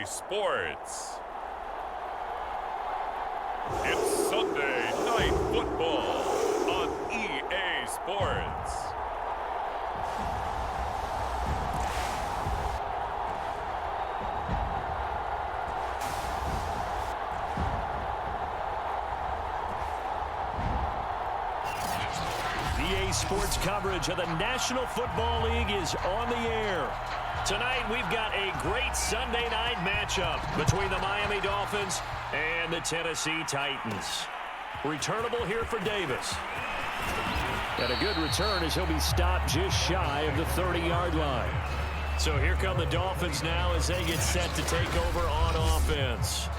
Sports. It's Sunday Night Football on EA Sports. EA Sports coverage of the National Football League is on the air. Tonight, we've got a great Sunday night matchup between the Miami Dolphins and the Tennessee Titans. Returnable here for Davis. And a good return as he'll be stopped just shy of the 30-yard line. So here come the Dolphins now as they get set to take over on offense.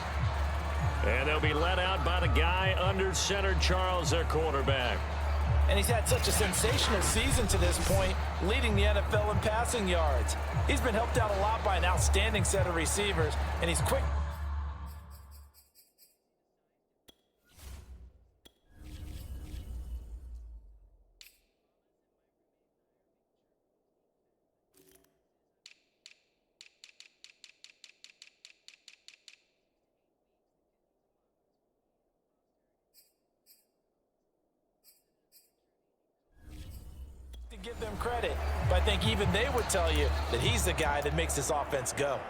And they'll be led out by the guy under center, Charles, their quarterback. And he's had such a sensational season to this point, leading the NFL in passing yards. He's been helped out a lot by an outstanding set of receivers, and he's quick. Give them credit, but I think even they would tell you that he's the guy that makes this offense go.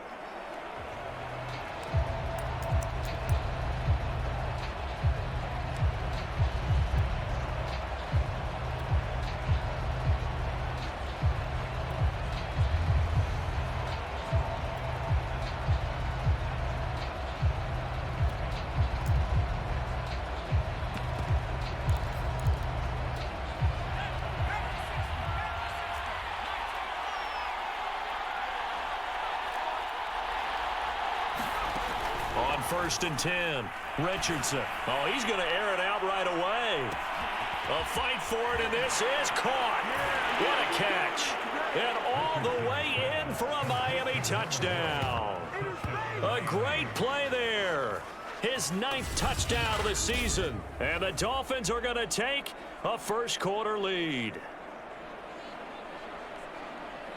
On 1st and 10, Richardson. Oh, he's going to air it out right away. A fight for it, and this is caught. What a catch. And all the way in for a Miami touchdown. A great play there. His 9th touchdown of the season. And the Dolphins are going to take a first-quarter lead.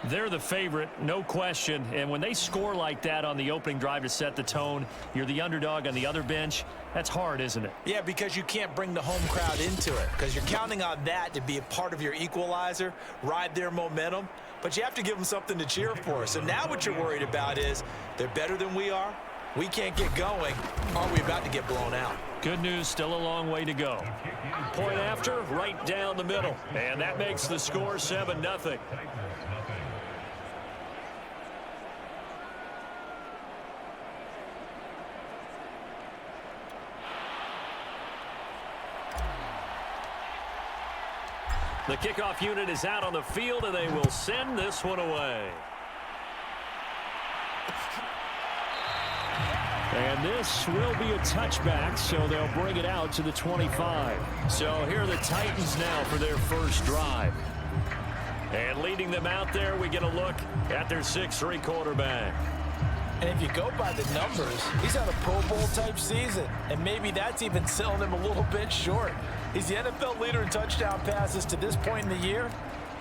They're the favorite, no question, and when they score like that on the opening drive to set the tone, you're the underdog on the other bench. That's hard, isn't it? Yeah, because you can't bring the home crowd into it, because you're counting on that to be a part of your equalizer, ride their momentum, but you have to give them something to cheer for. So now what you're worried about is they're better than we are, we can't get going, are we about to get blown out? Good news, still a long way to go. Point after, right down the middle, and that makes the score 7-0. The kickoff unit is out on the field, and they will send this one away. And this will be a touchback, so they'll bring it out to the 25. So here are the Titans now for their first drive. And leading them out there, we get a look at their 6'3" quarterback. And if you go by the numbers, he's had a Pro Bowl-type season, and maybe that's even selling him a little bit short. He's the NFL leader in touchdown passes to this point in the year,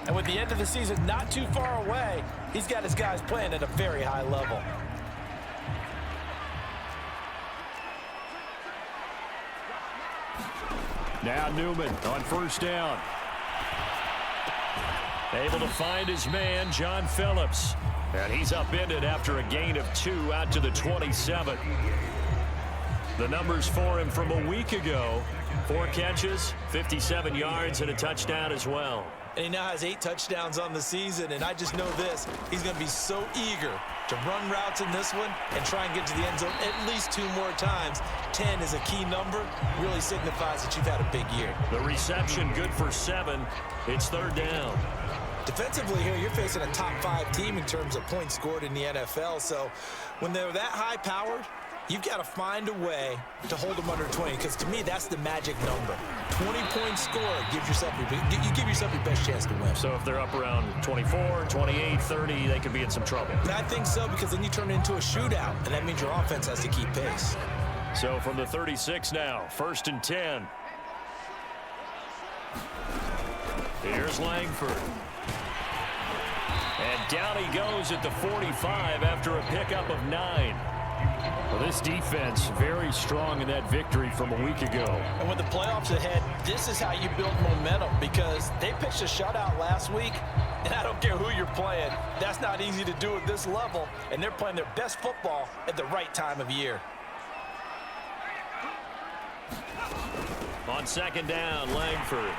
and with the end of the season not too far away, he's got his guys playing at a very high level. Now Newman on first down. Able to find his man, John Phillips. And he's upended after a gain of 2 out to the 27. The numbers for him from a week ago: 4 catches, 57 yards, and a touchdown as well. And he now has 8 touchdowns on the season, and I just know this: he's going to be so eager to run routes in this one and try and get to the end zone at least 2 more times. 10 is a key number, really signifies that you've had a big year. The reception good for 7. It's 3rd down. Defensively here, you're facing a top 5 team in terms of points scored in the NFL, so when they're that high-powered, you've got to find a way to hold them under 20, because to me, that's the magic number. 20 points scored gives yourself you give yourself your best chance to win. So if they're up around 24, 28, 30, they could be in some trouble. And I think so, because then you turn it into a shootout, and that means your offense has to keep pace. So from the 36 now, 1st and 10. Here's Langford. And down he goes at the 45 after a pickup of 9. Well, this defense very strong in that victory from a week ago. And with the playoffs ahead, this is how you build momentum, because they pitched a shutout last week, and I don't care who you're playing. That's not easy to do at this level, and they're playing their best football at the right time of year. On second down, Langford.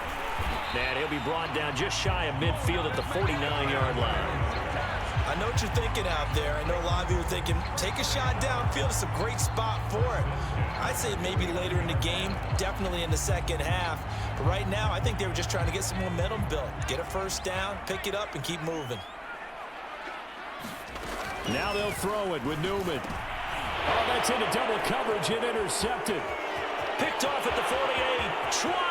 And he'll be brought down just shy of midfield at the 49-yard line. I know what you're thinking out there. I know a lot of you are thinking, take a shot downfield. It's a great spot for it. I'd say maybe later in the game, definitely in the second half. But right now, I think they were just trying to get some momentum built. Get a first down, pick it up, and keep moving. Now they'll throw it with Newman. Oh, that's into double coverage and intercepted. Picked off at the 48, 20.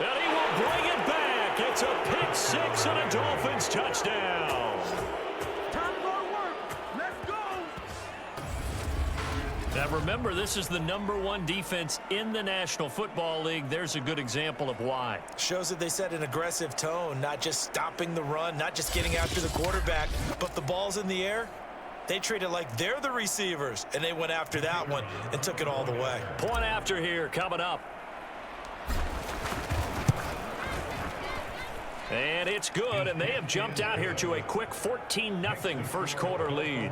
And he will bring it back. It's a pick six and a Dolphins touchdown. Time for work. Let's go. Now remember, this is the #1 defense in the National Football League. There's a good example of why. Shows that they set an aggressive tone, not just stopping the run, not just getting after the quarterback, but the ball's in the air. They treat it like they're the receivers, and they went after that one and took it all the way. Point after here coming up. And it's good, and they have jumped out here to a quick 14-0 first quarter lead.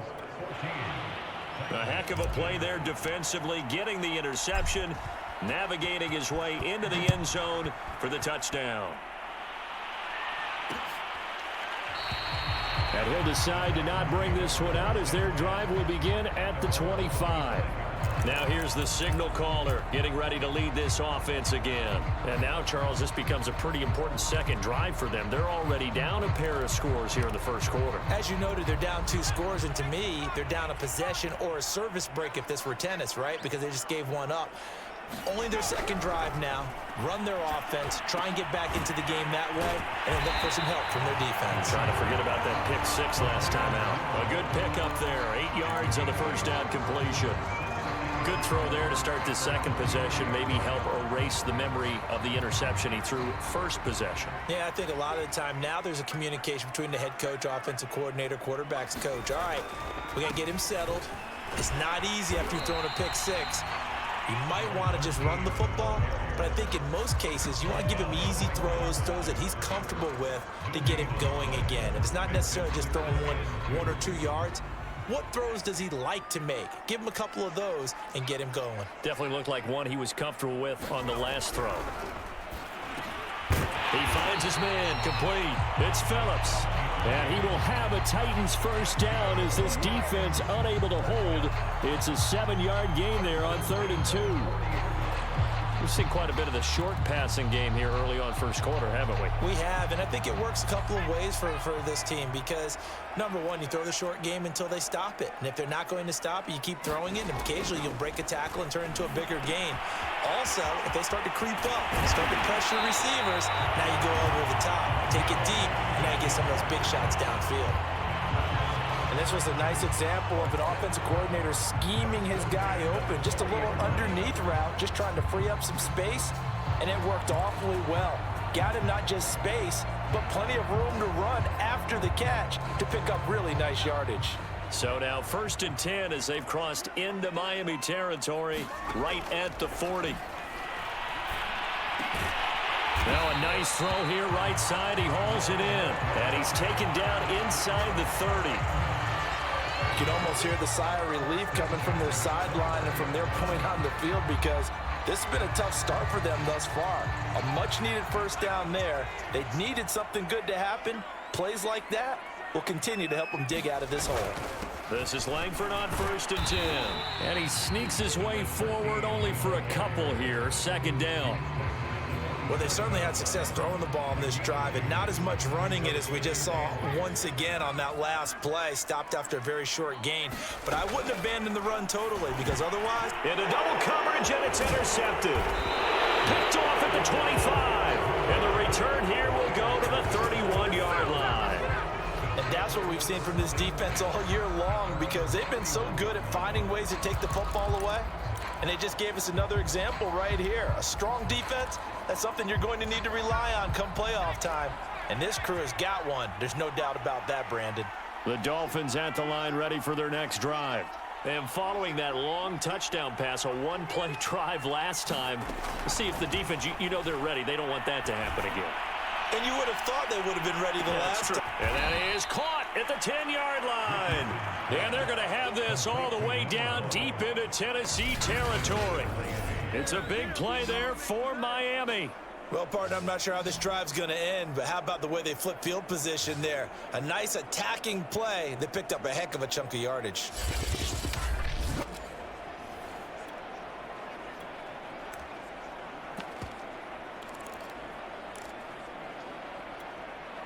A heck of a play there defensively, getting the interception, navigating his way into the end zone for the touchdown. And he'll decide to not bring this one out as their drive will begin at the 25. Now here's the signal caller getting ready to lead this offense again. And now, Charles, this becomes a pretty important second drive for them. They're already down a pair of scores here in the first quarter. As you noted, they're down 2 scores, and to me, they're down a possession or a service break if this were tennis, right? Because they just gave one up. Only their second drive now. Run their offense, try and get back into the game that way, and then look for some help from their defense. Trying to forget about that pick six last time out. A good pick up there. 8 yards on the first down completion. Good throw there to start the second possession. Maybe help erase the memory of the interception he threw first possession. Yeah, I think a lot of the time now there's a communication between the head coach, offensive coordinator, quarterback's coach. All right, we got to get him settled. It's not easy after you've thrown a pick six. You might want to just run the football, but I think in most cases you want to give him easy throws that he's comfortable with to get him going again. If it's not necessarily just throwing one or 2 yards, what throws does he like to make? Give him a couple of those and get him going. Definitely looked like one he was comfortable with on the last throw. He finds his man complete. It's Phillips. And he will have a Titans first down as this defense unable to hold. It's a 7-yard gain there on 3rd and 2. We've seen quite a bit of the short passing game here early on first quarter, haven't we? We have, and I think it works a couple of ways for this team because, number one, you throw the short game until they stop it. And if they're not going to stop it, you keep throwing it, and occasionally you'll break a tackle and turn it into a bigger gain. Also, if they start to creep up and start to pressure receivers, now you go over the top, take it deep, and now you get some of those big shots downfield. And this was a nice example of an offensive coordinator scheming his guy open. Just a little underneath route, just trying to free up some space, and it worked awfully well. Got him not just space, but plenty of room to run after the catch to pick up really nice yardage. So now 1st and 10 as they've crossed into Miami territory right at the 40. Now a nice throw here right side. He hauls it in, and he's taken down inside the 30. You can almost hear the sigh of relief coming from their sideline and from their point on the field because this has been a tough start for them thus far. A much-needed first down there. They needed something good to happen. Plays like that will continue to help them dig out of this hole. This is Langford on 1st and 10. And he sneaks his way forward only for a couple here. 2nd down. Well, they certainly had success throwing the ball on this drive and not as much running it as we just saw once again on that last play. Stopped after a very short gain. But I wouldn't abandon the run totally because otherwise... Into double coverage, and it's intercepted. Picked off at the 25. And the return here will go to the 31-yard line. And that's what we've seen from this defense all year long because they've been so good at finding ways to take the football away. And they just gave us another example right here. A strong defense, that's something you're going to need to rely on come playoff time. And this crew has got one. There's no doubt about that, Brandon. The Dolphins at the line ready for their next drive. And following that long touchdown pass, a one-play drive last time, see if the defense, you know they're ready. They don't want that to happen again. And you would have thought they would have been ready the last time. And that is caught at the 10-yard line. And they're going to have this all the way down deep into Tennessee territory. It's a big play there for Miami. Well, partner, I'm not sure how this drive's going to end, but how about the way they flip field position there? A nice attacking play that picked up a heck of a chunk of yardage.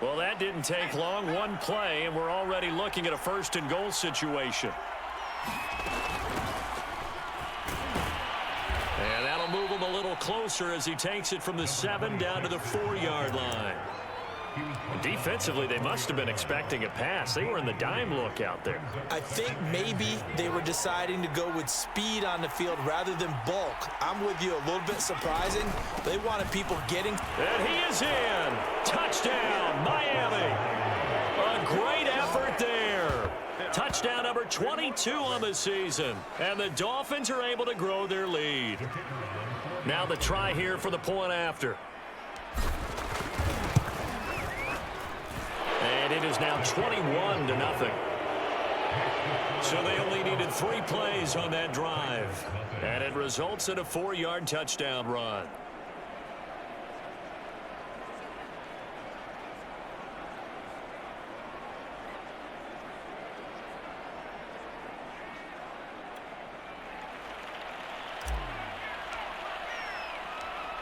Well, that didn't take long. One play, and we're already looking at a first-and-goal situation. And that'll move him a little closer as he takes it from the 7 down to the 4-yard line. Defensively, they must have been expecting a pass. They were in the dime look out there. I think maybe they were deciding to go with speed on the field rather than bulk. I'm with you, a little bit surprising. They wanted people getting. And he is in. Touchdown, Miami. A great effort there. Touchdown number 22 on the season. And the Dolphins are able to grow their lead. Now the try here for the point after. And it is now 21-0. So they only needed 3 plays on that drive. And it results in a 4-yard touchdown run.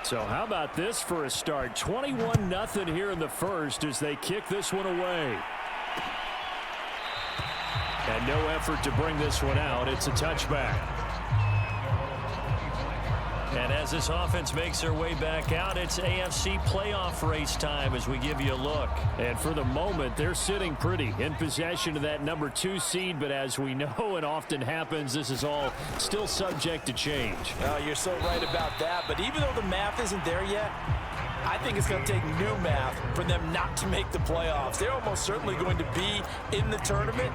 So how about this for a start? 21-0 here in the first as they kick this one away. And no effort to bring this one out. It's a touchback. And as this offense makes their way back out, it's AFC playoff race time as we give you a look. And for the moment, they're sitting pretty in possession of that number 2 seed. But as we know, it often happens, this is all still subject to change. Oh, you're so right about that. But even though the math isn't there yet, I think it's going to take new math for them not to make the playoffs. They're almost certainly going to be in the tournament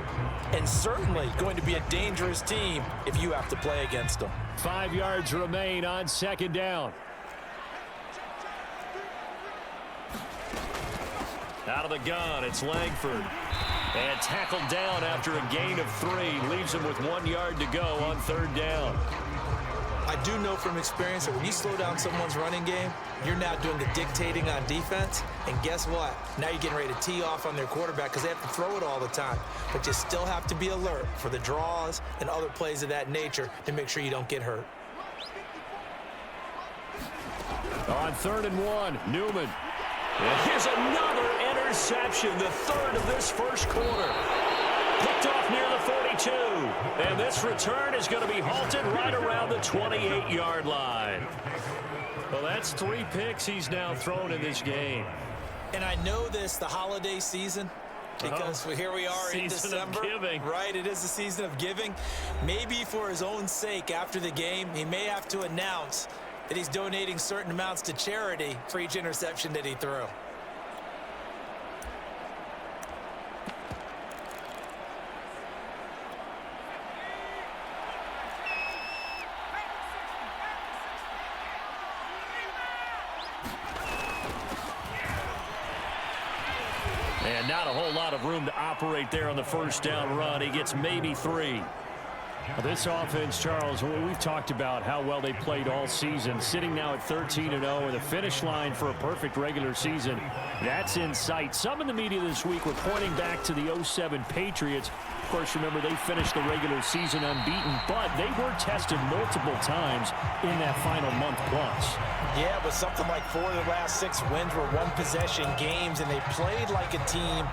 and certainly going to be a dangerous team if you have to play against them. 5 yards remain on 2nd down. Out of the gun, it's Langford. And tackled down after a gain of 3. Leaves him with 1 yard to go on 3rd down. I do know from experience that when you slow down someone's running game, you're now doing the dictating on defense. And guess what? Now you're getting ready to tee off on their quarterback because they have to throw it all the time. But you still have to be alert for the draws and other plays of that nature to make sure you don't get hurt. On 3rd and 1, Newman. And here's another interception, the 3rd of this first quarter. Picked off near the 42. And this return is going to be halted right around the 28-yard line. Well, that's 3 picks he's now thrown in this game. And I know this, the holiday season, because here we are in December. Season of giving. Right, it is the season of giving. Maybe for his own sake after the game, he may have to announce that he's donating certain amounts to charity for each interception that he threw. And not a whole lot of room to operate there on the 1st down run. He gets maybe 3. This offense, Charles, we've talked about how well they played all season. Sitting now at 13-0 and the finish line for a perfect regular season. That's in sight. Some in the media this week were pointing back to the 07 Patriots. Of course, remember, they finished the regular season unbeaten, but they were tested multiple times in that final month plus. Yeah, but something like 4 of the last 6 wins were one-possession games, and they played like a team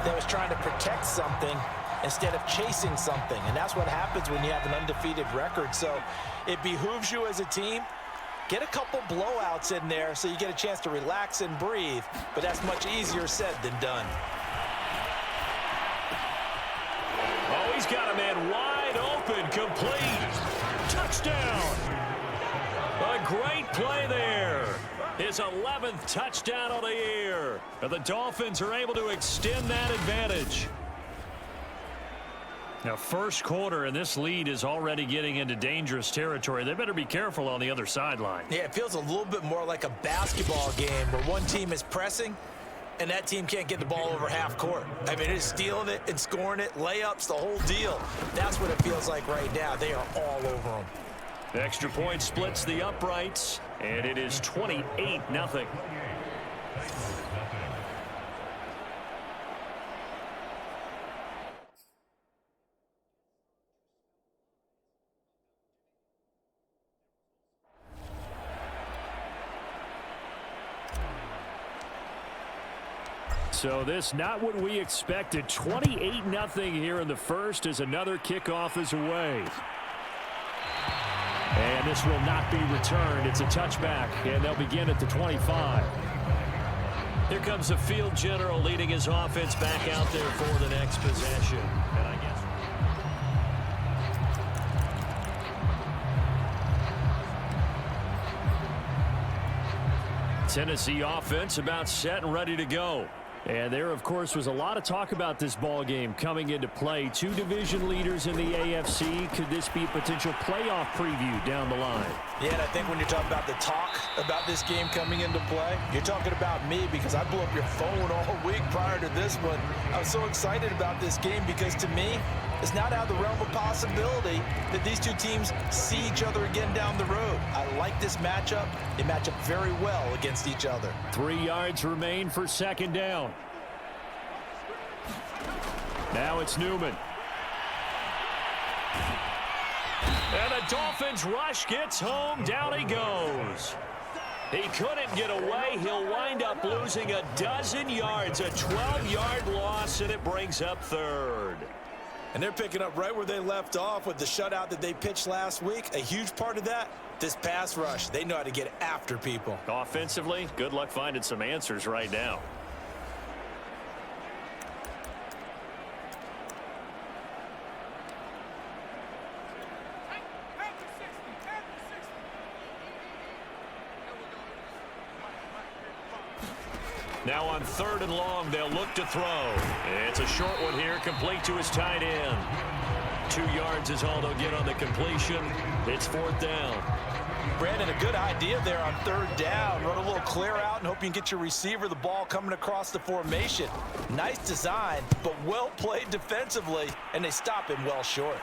that was trying to protect something instead of chasing something. And that's what happens when you have an undefeated record. So it behooves you as a team, get a couple blowouts in there so you get a chance to relax and breathe. But that's much easier said than done. Oh, he's got a man wide open, complete. Touchdown. A great play there. His 11th touchdown of the year. And the Dolphins are able to extend that advantage. Now, first quarter, and this lead is already getting into dangerous territory. They better be careful on the other sideline. Yeah, it feels a little bit more like a basketball game where one team is pressing and that team can't get the ball over half court. I mean, it's stealing it and scoring it, layups, the whole deal. That's what it feels like right now. They are all over them. The extra point splits the uprights, and it is 28-0. So this not what we expected. 28-0 here in the first as another kickoff is away. And this will not be returned. It's a touchback, and they'll begin at the 25. Here comes the field general leading his offense back out there for the next possession. And I guess Tennessee offense about set and ready to go. And there, of course, was a lot of talk about this ball game coming into play. Two division leaders in the AFC. Could this be a potential playoff preview down the line? Yeah, and I think when you're talking about the talk about this game coming into play, you're talking about me because I blew up your phone all week prior to this one. I was so excited about this game because, to me, it's not out of the realm of possibility that these two teams see each other again down the road. I like this matchup. They match up very well against each other. 3 yards remain for second down. Now it's Newman. And the Dolphins rush gets home. Down he goes. He couldn't get away. He'll wind up losing a dozen yards. A 12-yard loss, and it brings up third. And they're picking up right where they left off with the shutout that they pitched last week. A huge part of that, this pass rush. They know how to get after people. Offensively, good luck finding some answers right now. Now on 3rd and long, they'll look to throw. It's a short one here, complete to his tight end. 2 yards is all they'll get on the completion. It's 4th down. Brandon, a good idea there on 3rd down. Run a little clear out and hope you can get your receiver the ball coming across the formation. Nice design, but well played defensively, and they stop him well short.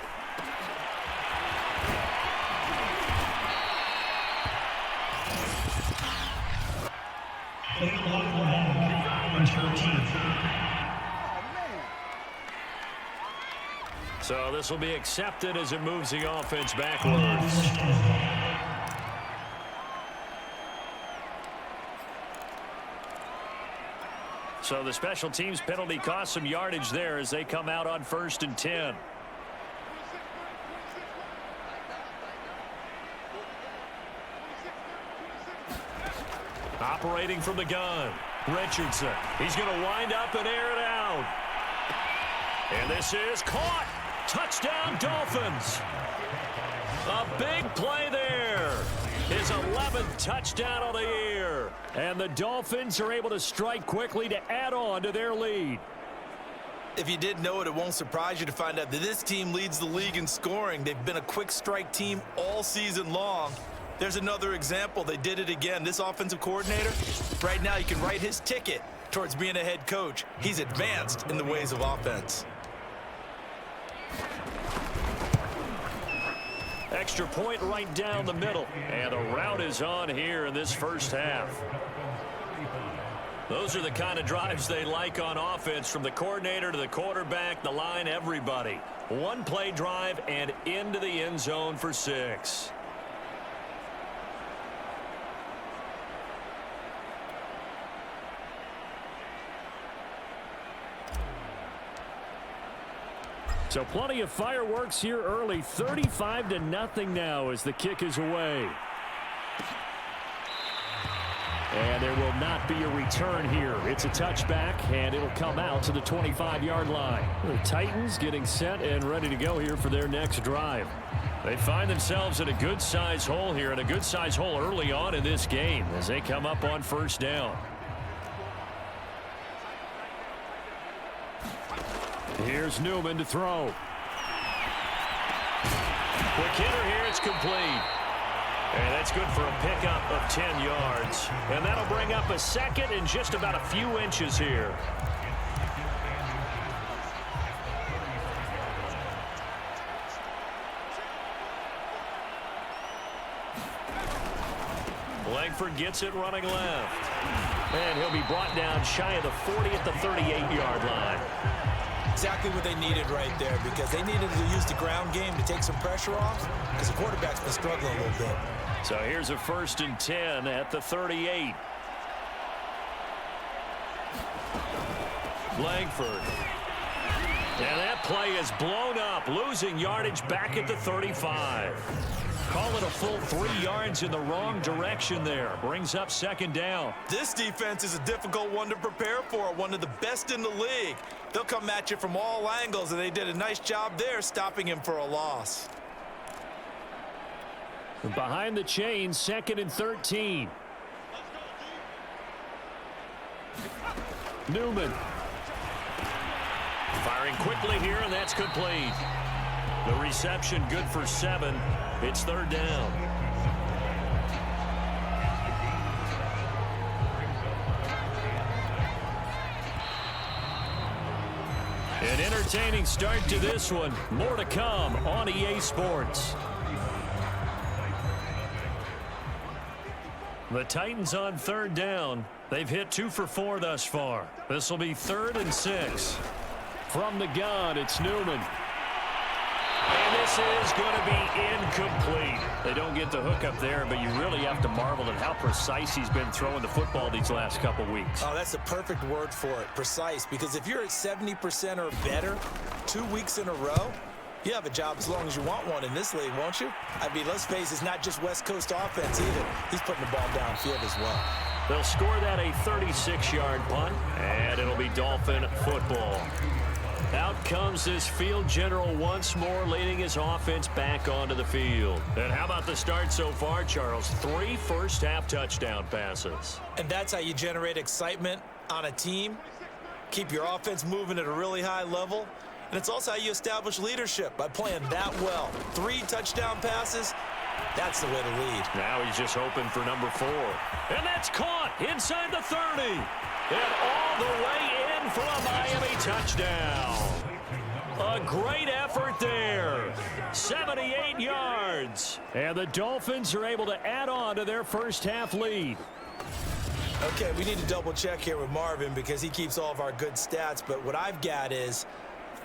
So this will be accepted as it moves the offense backwards. So the special teams penalty cost some yardage there as they come out on 1st and 10. Operating from the gun, Richardson. He's going to wind up and air it out. And this is caught. Touchdown, Dolphins. A big play there. His 11th touchdown of the year. And the Dolphins are able to strike quickly to add on to their lead. If you didn't know it, it won't surprise you to find out that this team leads the league in scoring. They've been a quick strike team all season long. There's another example. They did it again. This offensive coordinator, right now, you can write his ticket towards being a head coach. He's advanced in the ways of offense. Extra point right down the middle. And the route is on here in this first half. Those are the kind of drives they like on offense, from the coordinator to the quarterback, the line, everybody. One play drive and into the end zone for 6. So plenty of fireworks here early. 35-0 now as the kick is away. And there will not be a return here. It's a touchback, and it'll come out to the 25-yard line. The Titans getting set and ready to go here for their next drive. They find themselves in a good-sized hole here, and a good-sized hole early on in this game as they come up on 1st down. Here's Newman to throw. Quick hitter here. It's complete. And that's good for a pickup of 10 yards. And that'll bring up a second and just about a few inches here. Langford gets it running left. And he'll be brought down shy of the 40 at the 38-yard line. Exactly what they needed right there, because they needed to use the ground game to take some pressure off, because the quarterback's been struggling a little bit. So here's a 1st and 10 at the 38. Langford. And that play is blown up, losing yardage back at the 35. Call it a full 3 yards in the wrong direction there. Brings up 2nd down. This defense is a difficult one to prepare for, one of the best in the league. They'll come at you from all angles, and they did a nice job there stopping him for a loss. Behind the chains, 2nd and 13. Newman. Firing quickly here, and that's complete. The reception good for 7. It's 3rd down. An entertaining start to this one. More to come on EA Sports. The Titans on 3rd down. They've hit 2 for 4 thus far. This will be 3rd and 6. From the gun, it's Newman. And this is going to be incomplete. They don't get the hook up there, but you really have to marvel at how precise he's been throwing the football these last couple weeks. Oh, that's the perfect word for it, precise, because if you're at 70% or better 2 weeks in a row, you have a job as long as you want one in this league, won't you? I mean, let's face it, it's not just West Coast offense either. He's putting the ball downfield as well. They'll score that a 36-yard punt, and it'll be Dolphin football. Out comes this field general once more, leading his offense back onto the field. And how about the start so far, Charles? 3 first-half touchdown passes. And that's how you generate excitement on a team, keep your offense moving at a really high level, and it's also how you establish leadership by playing that well. 3 touchdown passes, that's the way to lead. Now he's just hoping for number 4. And that's caught inside the 30. And all the way in for a Miami touchdown. A great effort there. 78 yards. And the Dolphins are able to add on to their first-half lead. Okay, we need to double-check here with Marvin because he keeps all of our good stats, but what I've got is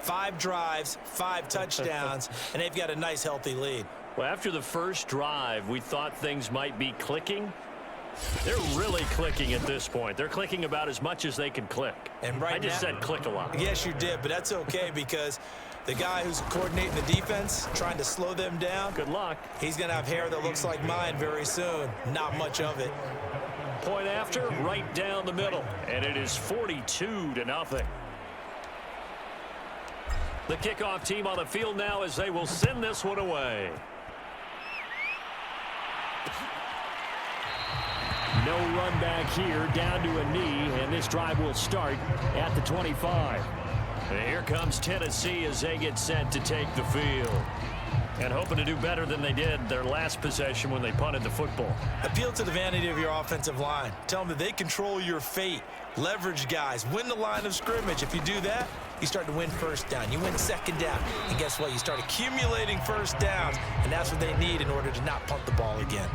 5 drives, 5 touchdowns, and they've got a nice, healthy lead. Well, after the first drive, we thought things might be clicking. They're really clicking at this point. They're clicking about as much as they can click. And right I just said click a lot. Yes, you did, but that's okay because the guy who's coordinating the defense, trying to slow them down, good luck. He's going to have hair that looks like mine very soon. Not much of it. Point after, right down the middle. And it is 42-0. The kickoff team on the field now as they will send this one away. No run back here, down to a knee, and this drive will start at the 25. And here comes Tennessee as they get set to take the field. And hoping to do better than they did their last possession when they punted the football. Appeal to the vanity of your offensive line. Tell them that they control your fate. Leverage guys. Win the line of scrimmage. If you do that, you start to win first down. You win second down. And guess what? You start accumulating first downs. And that's what they need in order to not punt the ball again.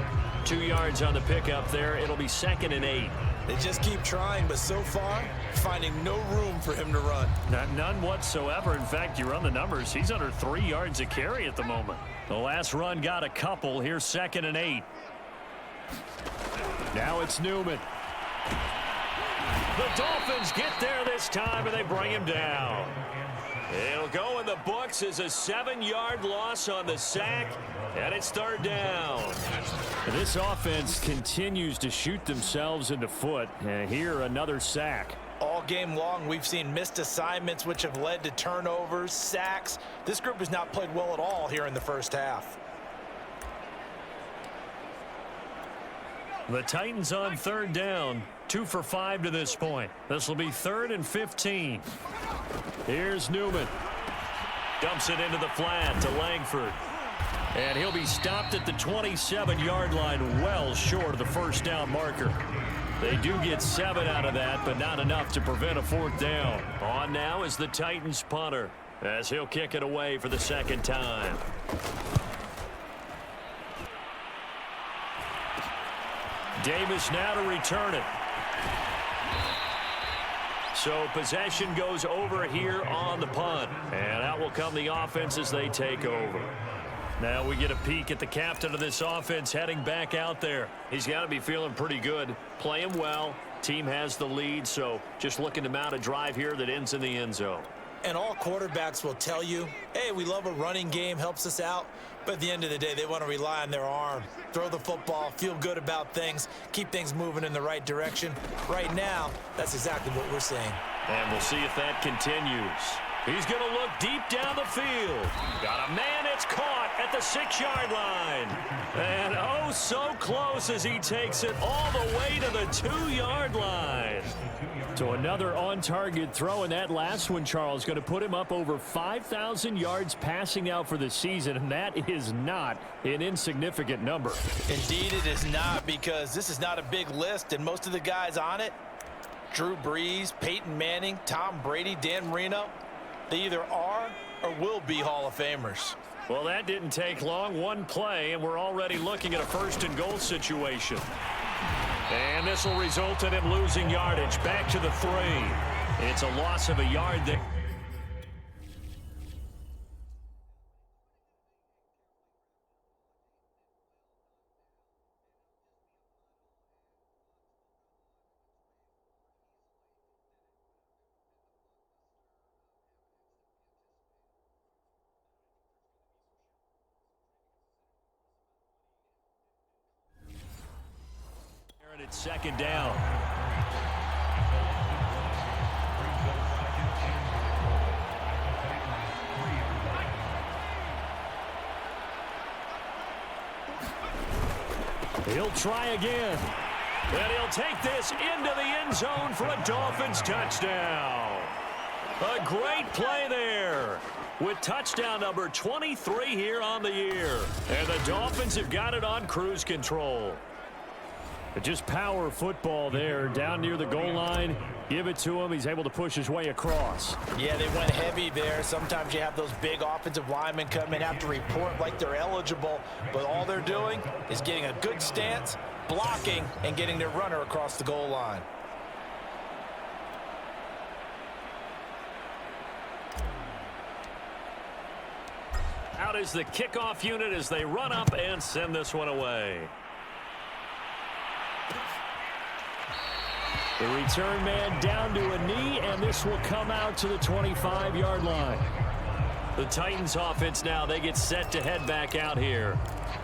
2 yards on the pickup there. It'll be 2nd and 8. They just keep trying, but so far, finding no room for him to run. None whatsoever. In fact, you run the numbers. He's under 3 yards a carry at the moment. The last run got a couple. Here's 2nd and 8. Now it's Newman. The Dolphins get there this time, and they bring him down. It'll go in the books as a 7-yard loss on the sack, and it's 3rd down. This offense continues to shoot themselves in the foot, and here another sack. All game long, we've seen missed assignments which have led to turnovers, sacks. This group has not played well at all here in the first half. The Titans on 3rd down, 2 for 5 to this point. This will be 3rd and 15. Here's Newman. Dumps it into the flat to Langford. And he'll be stopped at the 27-yard line, well short of the first down marker. They do get 7 out of that, but not enough to prevent a 4th down. On now is the Titans punter, as he'll kick it away for the 2nd time. Davis now to return it. So possession goes over here on the punt. And out will come the offense as they take over. Now we get a peek at the captain of this offense heading back out there. He's got to be feeling pretty good, playing well. Team has the lead, so just looking to mount a drive here that ends in the end zone. And all quarterbacks will tell you, hey, we love a running game, helps us out. But at the end of the day, they want to rely on their arm. Throw the football, feel good about things, keep things moving in the right direction. Right now, that's exactly what we're seeing. And we'll see if that continues. He's going to look deep down the field. Got a man, it's caught at the 6-yard line. And oh, so close as he takes it all the way to the 2-yard line. So another on-target throw, and that last one, Charles, going to put him up over 5,000 yards passing out for the season, and that is not an insignificant number. Indeed it is not, because this is not a big list, and most of the guys on it, Drew Brees, Peyton Manning, Tom Brady, Dan Marino, they either are or will be Hall of Famers. Well, that didn't take long. One play, and we're already looking at a 1st and goal situation. And this will result in him losing yardage. Back to the 3. It's a loss of a yard there. It's 2nd down. He'll try again. And he'll take this into the end zone for a Dolphins touchdown. A great play there, with touchdown number 23 here on the year. And the Dolphins have got it on cruise control. But just power football there, down near the goal line. Give it to him. He's able to push his way across. Yeah, they went heavy there. Sometimes you have those big offensive linemen come in, have to report like they're eligible. But all they're doing is getting a good stance, blocking, and getting their runner across the goal line. Out is the kickoff unit as they run up and send this one away. The return man down to a knee, and this will come out to the 25-yard line. The Titans offense now, they get set to head back out here.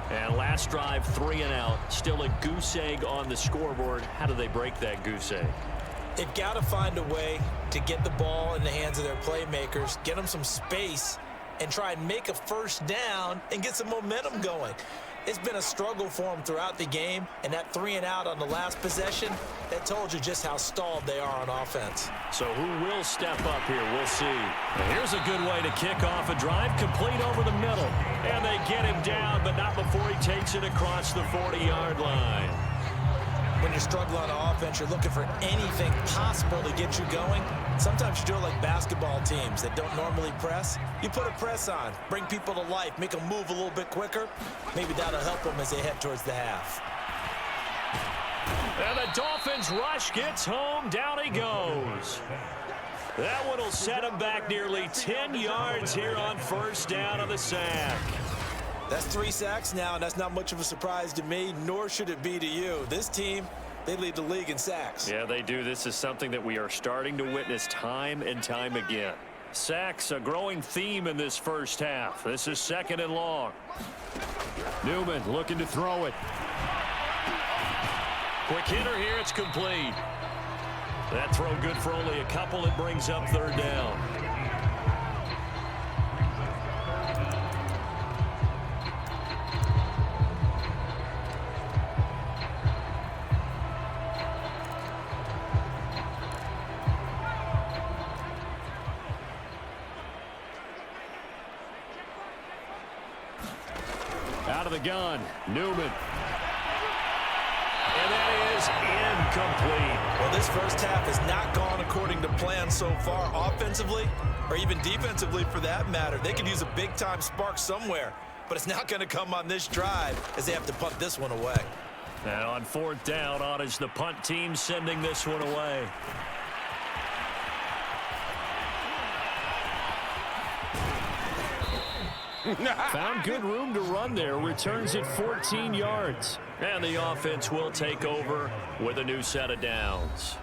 And last drive, 3 and out. Still a goose egg on the scoreboard. How do they break that goose egg? They've got to find a way to get the ball in the hands of their playmakers, get them some space, and try and make a 1st down and get some momentum going. It's been a struggle for them throughout the game, and that 3 and out on the last possession, that told you just how stalled they are on offense. So who will step up here? We'll see. And here's a good way to kick off a drive, complete over the middle. And they get him down, but not before he takes it across the 40-yard line. When you're struggling on offense, you're looking for anything possible to get you going. Sometimes you do it like basketball teams that don't normally press. You put a press on, bring people to life, make them move a little bit quicker. Maybe that'll help them as they head towards the half. And the Dolphins rush gets home. Down he goes. That one will set him back nearly 10 yards here on 1st down on the sack. That's 3 sacks now, and that's not much of a surprise to me, nor should it be to you. This team, they lead the league in sacks. Yeah, they do. This is something that we are starting to witness time and time again. Sacks, a growing theme in this 1st half. This is 2nd and long. Newman looking to throw it. Quick hitter here, it's complete. That throw good for only a couple. It brings up 3rd down. Out of the gun, Newman. And that is incomplete. Well, this first half has not gone according to plan so far offensively or even defensively for that matter. They could use a big-time spark somewhere, but it's not going to come on this drive as they have to punt this one away. And on fourth down, on is the punt team sending this one away. Found good room to run there. Returns at 14 yards. And the offense will take over with a new set of downs.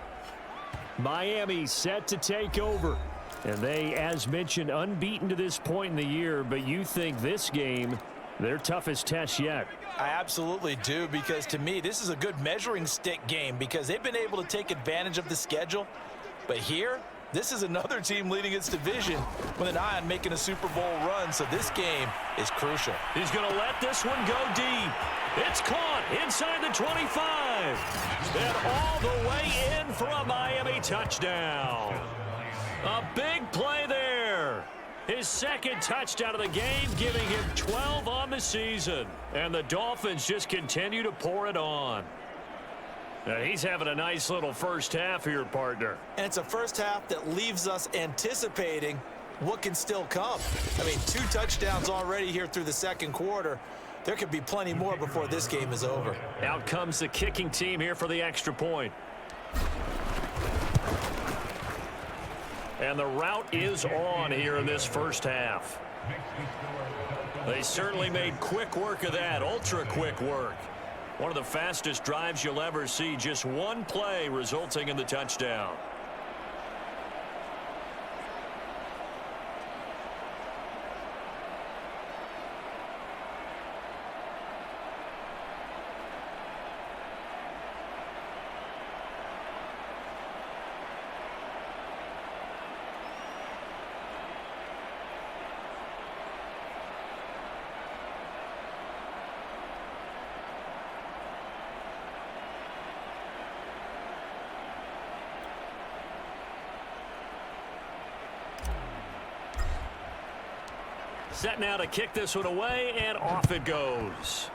Miami set to take over. And they, as mentioned, unbeaten to this point in the year. But you think this game, their toughest test yet? I absolutely do, because to me, this is a good measuring stick game because they've been able to take advantage of the schedule. But here, this is another team leading its division with an eye on making a Super Bowl run, so this game is crucial. He's going to let this one go deep. It's caught inside the 25. And all the way in for a Miami touchdown. A big play there. His second touchdown of the game, giving him 12 on the season. And the Dolphins just continue to pour it on. Now, he's having a nice little first half here, partner. And it's a first half that leaves us anticipating what can still come. I mean, 2 touchdowns already here through the second quarter. There could be plenty more before this game is over. Out comes the kicking team here for the extra point. And the route is on here in this first half. They certainly made quick work of that, ultra quick work. One of the fastest drives you'll ever see, just one play resulting in the touchdown. Set now to kick this one away, and off it goes.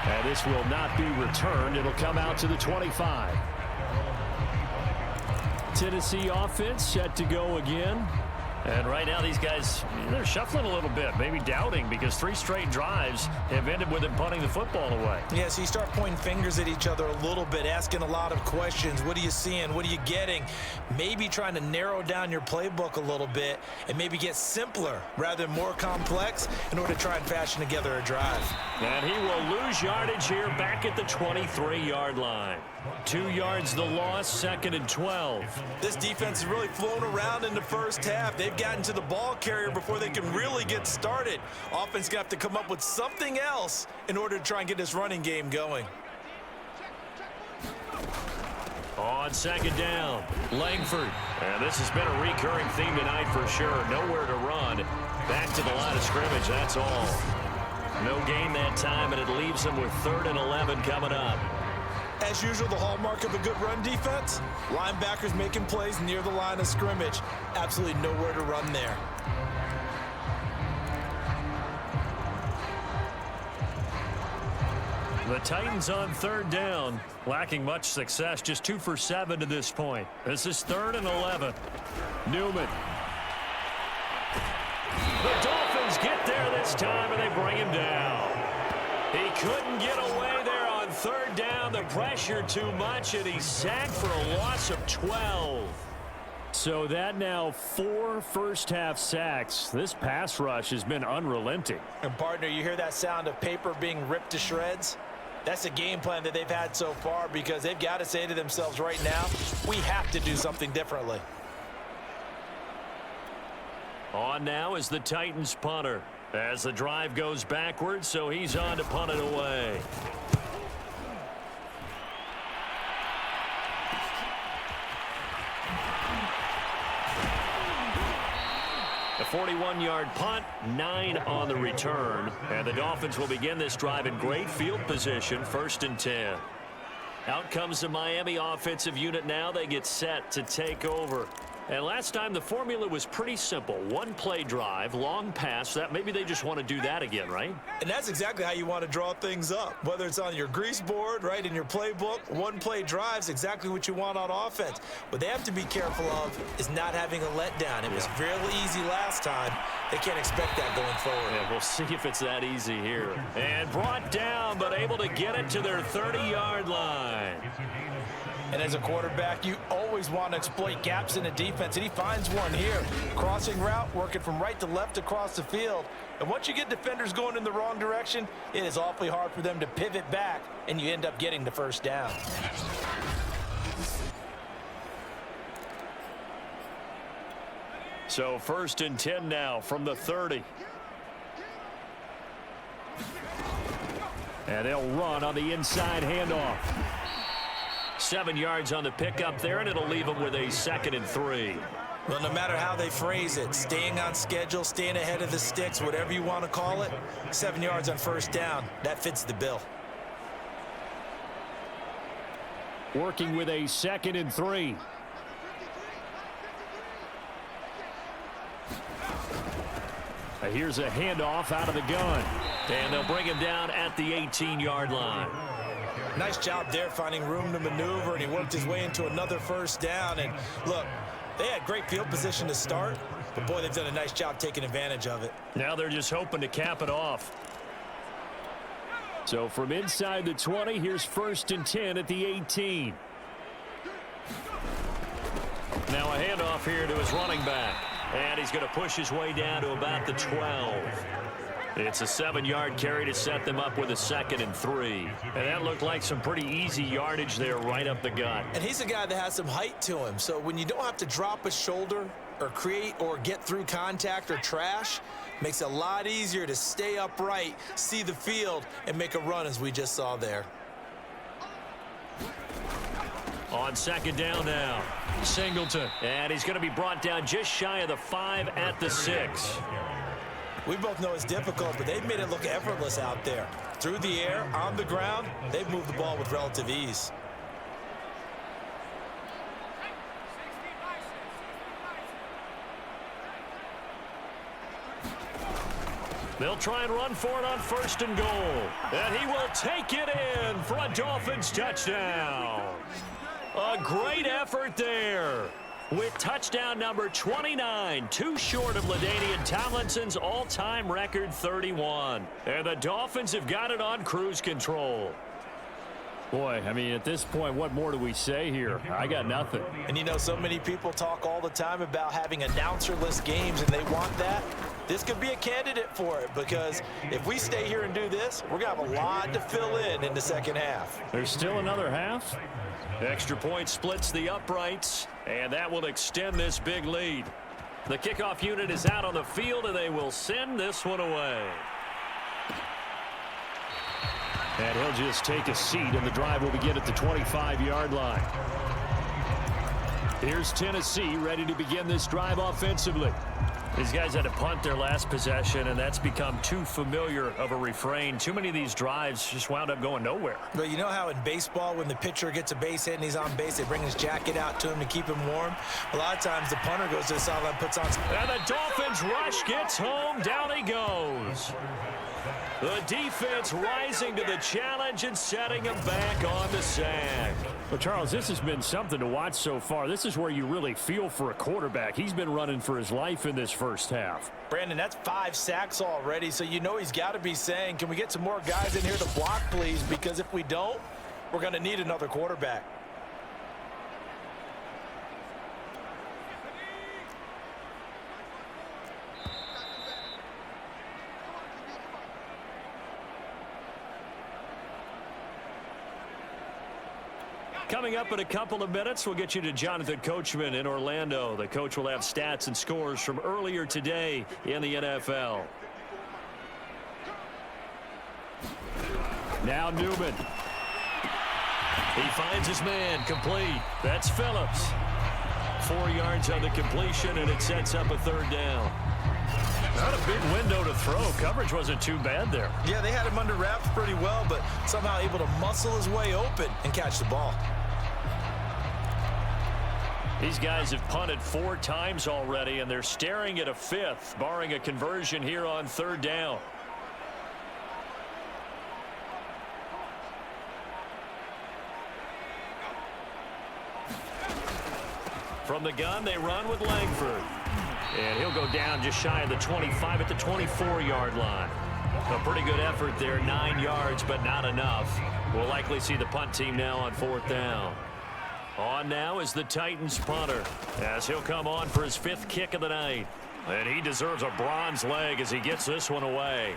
And this will not be returned. It'll come out to the 25. Tennessee offense set to go again. And right now these guys, they're shuffling a little bit, maybe doubting, because 3 straight drives have ended with them punting the football away. Yeah, so you start pointing fingers at each other a little bit, asking a lot of questions. What are you seeing? What are you getting? Maybe trying to narrow down your playbook a little bit and maybe get simpler rather than more complex in order to try and fashion together a drive. And he will lose yardage here back at the 23-yard line. 2 yards the loss, 2nd and 12. This defense has really flown around in the first half. They've gotten to the ball carrier before they can really get started. Offense going to have to come up with something else in order to try and get this running game going. On 2nd down, Langford. And this has been a recurring theme tonight for sure. Nowhere to run. Back to the line of scrimmage, that's all. No gain that time, and it leaves them with 3rd and 11 coming up. As usual, the hallmark of a good run defense, linebackers making plays near the line of scrimmage. Absolutely nowhere to run there. The Titans on 3rd down, lacking much success, just 2 for 7 to this point. This is 3rd and 11. Newman. The Dolphins get there this time, and they bring him down. He couldn't get away there on 3rd down. The pressure too much, and he's sacked for a loss of 12. So that now 4 first-half sacks. This pass rush has been unrelenting. And, partner, you hear that sound of paper being ripped to shreds? That's the game plan that they've had so far, because they've got to say to themselves right now, we have to do something differently. On now is the Titans punter as the drive goes backwards, so he's on to punt it away. A 41-yard punt, 9 on the return. And the Dolphins will begin this drive in great field position, 1st and 10. Out comes the Miami offensive unit now. They get set to take over. And last time the formula was pretty simple. One play drive, long pass. That maybe they just want to do that again, right? And that's exactly how you want to draw things up. Whether it's on your grease board, right, in your playbook, one play drive's exactly what you want on offense. What they have to be careful of is not having a letdown. It was fairly easy last time. They can't expect that going forward. Yeah, we'll see if it's that easy here. And brought down, but able to get it to their 30-yard line. And as a quarterback, you always want to exploit gaps in the defense, and he finds one here. Crossing route, working from right to left across the field. And once you get defenders going in the wrong direction, it is awfully hard for them to pivot back, and you end up getting the first down. So 1st and 10 now from the 30. And they'll run on the inside handoff. 7 yards on the pickup there, and it'll leave them with a 2nd and 3. Well, no matter how they phrase it, staying on schedule, staying ahead of the sticks, whatever you want to call it, 7 yards on first down, that fits the bill. Working with a 2nd and 3. Here's a handoff out of the gun. And they'll bring him down at the 18-yard line. Nice job there finding room to maneuver, and he worked his way into another first down. And look, they had great field position to start, but boy, they've done a nice job taking advantage of it. Now they're just hoping to cap it off. So from inside the 20, here's 1st and 10 at the 18. Now a handoff here to his running back. And he's going to push his way down to about the 12. It's a 7-yard carry to set them up with a 2nd and 3. And that looked like some pretty easy yardage there right up the gut. And he's a guy that has some height to him. So when you don't have to drop a shoulder or create or get through contact or trash, makes it a lot easier to stay upright, see the field, and make a run as we just saw there. On 2nd down now, Singleton. And he's going to be brought down just shy of the 5 at the 6. We both know it's difficult, but they've made it look effortless out there. Through the air, on the ground, they've moved the ball with relative ease. They'll try and run for it on 1st and goal. And he will take it in for a Dolphins touchdown. A great effort there. With touchdown number 29, too short of LaDainian Tomlinson's all-time record 31. And the Dolphins have got it on cruise control. Boy, I mean, at this point, what more do we say here? I got nothing. And you know, so many people talk all the time about having announcer-less games, and they want that. This could be a candidate for it, because if we stay here and do this, we're going to have a lot to fill in the second half. There's still another half. Extra point splits the uprights, and that will extend this big lead. The kickoff unit is out on the field, and they will send this one away. And he'll just take a seat, and the drive will begin at the 25-yard line. Here's Tennessee ready to begin this drive offensively. These guys had to punt their last possession, and that's become too familiar of a refrain. Too many of these drives just wound up going nowhere. But you know how in baseball, when the pitcher gets a base hit and he's on base, they bring his jacket out to him to keep him warm? A lot of times the punter goes to the sideline, puts on... And the Dolphins rush gets home. Down he goes. The defense rising to the challenge and setting him back on the sack. Well, Charles, this has been something to watch so far. This is where you really feel for a quarterback. He's been running for his life in this first half. Brandon, that's 5 sacks already, so you know he's got to be saying, can we get some more guys in here to block, please? Because if we don't, we're going to need another quarterback. Coming up in a couple of minutes, we'll get you to Jonathan Coachman in Orlando. The coach will have stats and scores from earlier today in the NFL. Now Newman. He finds his man, complete. That's Phillips. 4 yards on the completion, and it sets up a 3rd down. Not a big window to throw. Coverage wasn't too bad there. Yeah, they had him under wraps pretty well, but somehow able to muscle his way open and catch the ball. These guys have punted 4 times already, and they're staring at a 5th, barring a conversion here on 3rd down. From the gun, they run with Langford. And he'll go down just shy of the 25 at the 24-yard line. A pretty good effort there, 9 yards, but not enough. We'll likely see the punt team now on 4th down. On now is the Titans punter, as he'll come on for his 5th kick of the night. And he deserves a bronze leg as he gets this one away.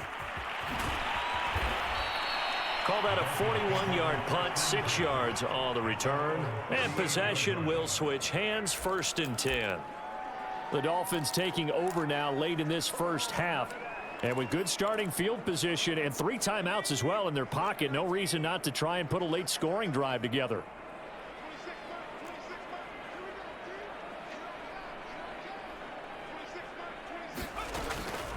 Call that a 41-yard punt, 6 yards on the return. And possession will switch hands, 1st and 10. The Dolphins taking over now late in this first half. And with good starting field position and 3 timeouts as well in their pocket, no reason not to try and put a late scoring drive together.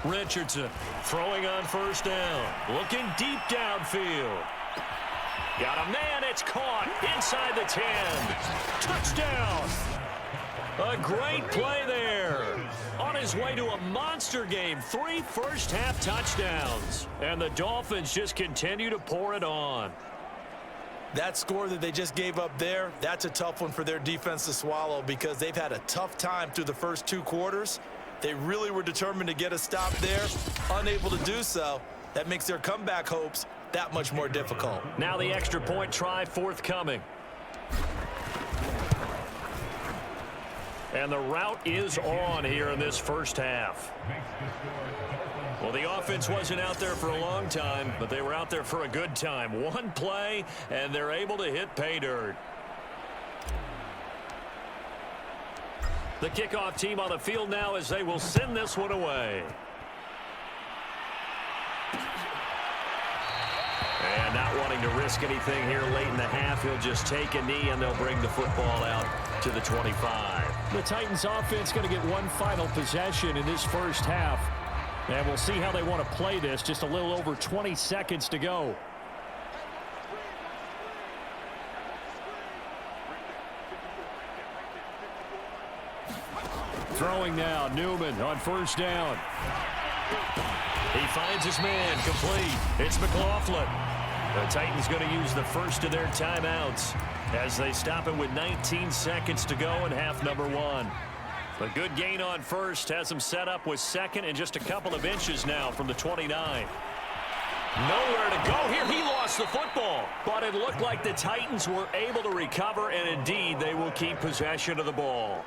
Richardson throwing on 1st down, looking deep downfield. Got a man, it's caught inside the 10. Touchdown. A great play there. On his way to a monster game, 3 first-half touchdowns. And the Dolphins just continue to pour it on. That score that they just gave up there, that's a tough one for their defense to swallow because they've had a tough time through the first 2 quarters. They really were determined to get a stop there, unable to do so. That makes their comeback hopes that much more difficult. Now the extra point try forthcoming. And the route is on here in this first half. Well, the offense wasn't out there for a long time, but they were out there for a good time. 1 play, and they're able to hit pay dirt. The kickoff team on the field now as they will send this one away. And not wanting to risk anything here late in the half, he'll just take a knee and they'll bring the football out to the 25. The Titans offense going to get 1 final possession in this first half. And we'll see how they want to play this. Just a little over 20 seconds to go. Throwing now, Newman on 1st down. He finds his man, complete. It's McLaughlin. The Titans going to use the first of their timeouts as they stop it with 19 seconds to go in half number 1. A good gain on 1st has them set up with 2nd and just a couple of inches now from the 29. Nowhere to go here. He lost the football, but it looked like the Titans were able to recover, and indeed they will keep possession of the ball.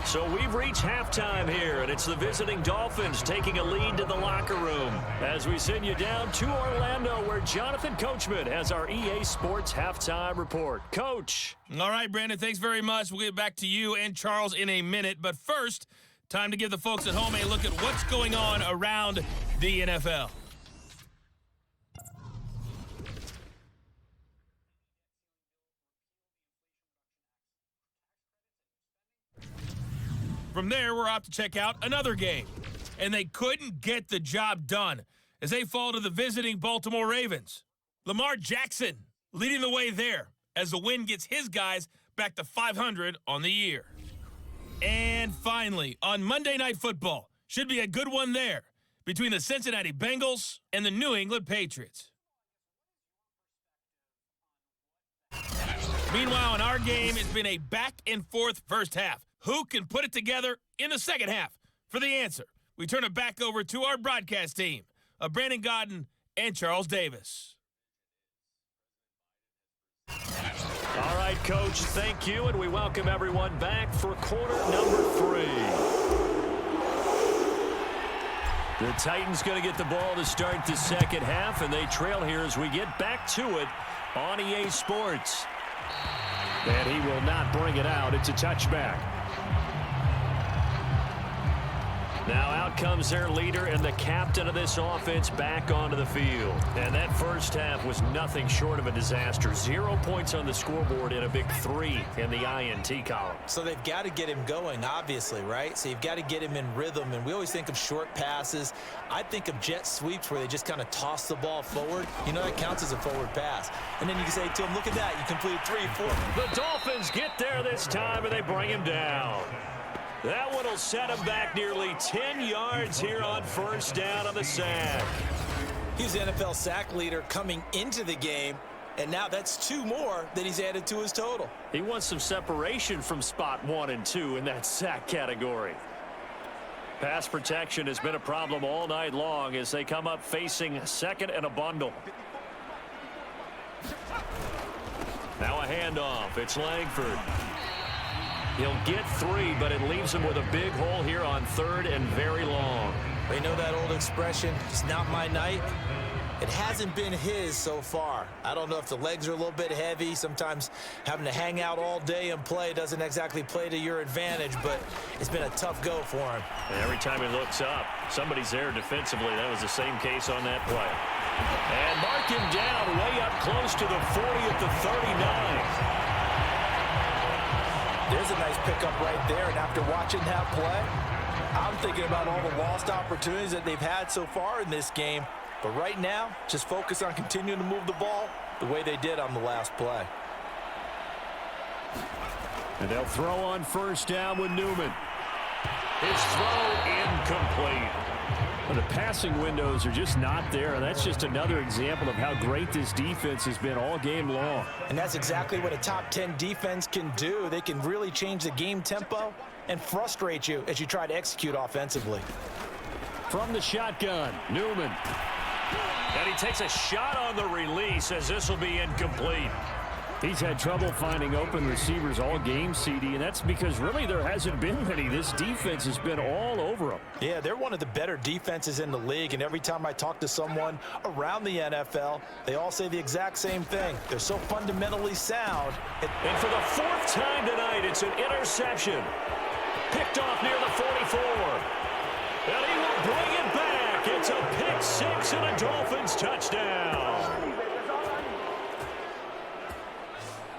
So we've reached halftime here, and it's the visiting Dolphins taking a lead to the locker room as we send you down to Orlando, where Jonathan Coachman has our EA Sports halftime report. Coach. All right, Brandon, thanks very much. We'll get back to you and Charles in a minute. But first, time to give the folks at home a look at what's going on around the NFL. From there, we're off to check out another game. And they couldn't get the job done as they fall to the visiting Baltimore Ravens. Lamar Jackson leading the way there as the win gets his guys back to 500 on the year. And finally, on Monday Night Football, should be a good one there between the Cincinnati Bengals and the New England Patriots. Meanwhile, in our game, it's been a back-and-forth first half. Who can put it together in the second half? For the answer, we turn it back over to our broadcast team of Brandon Godden and Charles Davis. All right, Coach, thank you, and we welcome everyone back for quarter number 3. The Titans going to get the ball to start the second half, and they trail here as we get back to it on EA Sports. And he will not bring it out. It's a touchback. Now out comes their leader and the captain of this offense back onto the field. And that first half was nothing short of a disaster. 0 points on the scoreboard and a big 3 in the INT column. So they've got to get him going, obviously, right? So you've got to get him in rhythm. And we always think of short passes. I think of jet sweeps where they just kind of toss the ball forward. You know, that counts as a forward pass. And then you can say to him, look at that. You completed 3, 4. The Dolphins get there this time and they bring him down. That one will set him back nearly 10 yards here on first down on the sack. He's the NFL sack leader coming into the game, and now that's 2 more that he's added to his total. He wants some separation from spot 1 and 2 in that sack category. Pass protection has been a problem all night long as they come up facing second and a bundle. Now a handoff. It's Langford. He'll get 3, but it leaves him with a big hole here on 3rd and very long. They know that old expression, it's not my night. It hasn't been his so far. I don't know if the legs are a little bit heavy. Sometimes having to hang out all day and play doesn't exactly play to your advantage, but it's been a tough go for him. And every time he looks up, somebody's there defensively. That was the same case on that play. And mark him down way up close to the 40 at the 39. There's a nice pickup right there, and after watching that play, I'm thinking about all the lost opportunities that they've had so far in this game. But right now, just focus on continuing to move the ball the way they did on the last play. And they'll throw on first down with Newman. His throw incomplete. Well, the passing windows are just not there, and that's just another example of how great this defense has been all game long. And that's exactly what a top 10 defense can do. They can really change the game tempo and frustrate you as you try to execute offensively. From the shotgun, Newman. And he takes a shot on the release as this will be incomplete. He's had trouble finding open receivers all game, CD, and that's because really there hasn't been many. This defense has been all over them. Yeah, they're one of the better defenses in the league, and every time I talk to someone around the NFL, they all say the exact same thing. They're so fundamentally sound. And for the 4th time tonight, it's an interception. Picked off near the 44. And he will bring it back. It's a pick 6 and a Dolphins touchdown.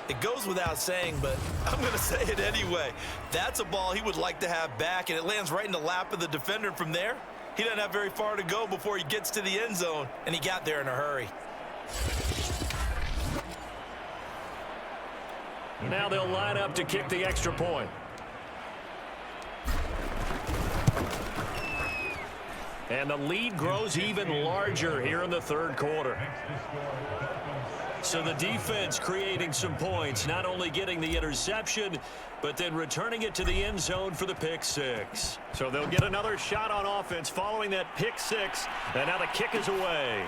It goes without saying, but I'm going to say it anyway. That's a ball he would like to have back, and it lands right in the lap of the defender from there. He doesn't have very far to go before he gets to the end zone, and he got there in a hurry. Now they'll line up to kick the extra point. And the lead grows even larger here in the 3rd quarter. So the defense creating some points, not only getting the interception, but then returning it to the end zone for the pick 6. So they'll get another shot on offense following that pick 6, and now the kick is away.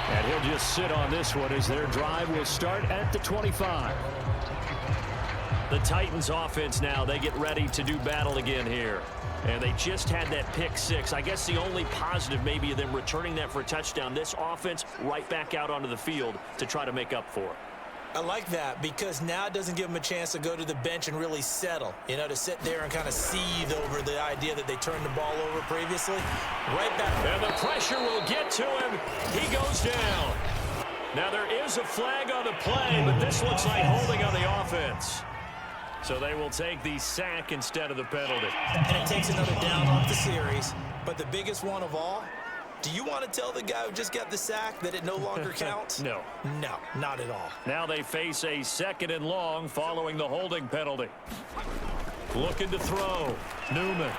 And he'll just sit on this one as their drive will start at the 25. The Titans offense now, they get ready to do battle again here. And they just had that pick 6. I guess the only positive maybe of them returning that for a touchdown. This offense right back out onto the field to try to make up for it. I like that because now it doesn't give them a chance to go to the bench and really settle. You know, to sit there and kind of seethe over the idea that they turned the ball over previously. Right back. And the pressure will get to him. He goes down. Now there is a flag on the play, but this looks like holding on the offense. So they will take the sack instead of the penalty. And it takes another down off the series. But the biggest one of all, do you want to tell the guy who just got the sack that it no longer counts? No. No, not at all. Now they face a 2nd and long following the holding penalty. Looking to throw. Newman.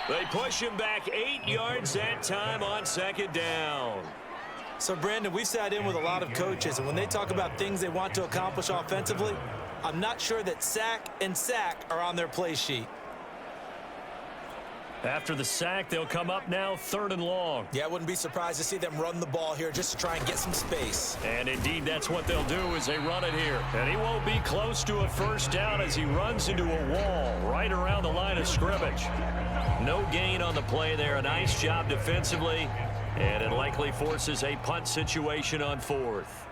They push him back 8 yards that time on 2nd down. So, Brandon, we've sat in with a lot of coaches, and when they talk about things they want to accomplish offensively, I'm not sure that sack and sack are on their play sheet. After the sack, they'll come up now 3rd and long. Yeah, I wouldn't be surprised to see them run the ball here just to try and get some space. And indeed, that's what they'll do as they run it here. And he won't be close to a first down as he runs into a wall right around the line of scrimmage. No gain on the play there. A nice job defensively. And it likely forces a punt situation on 4th.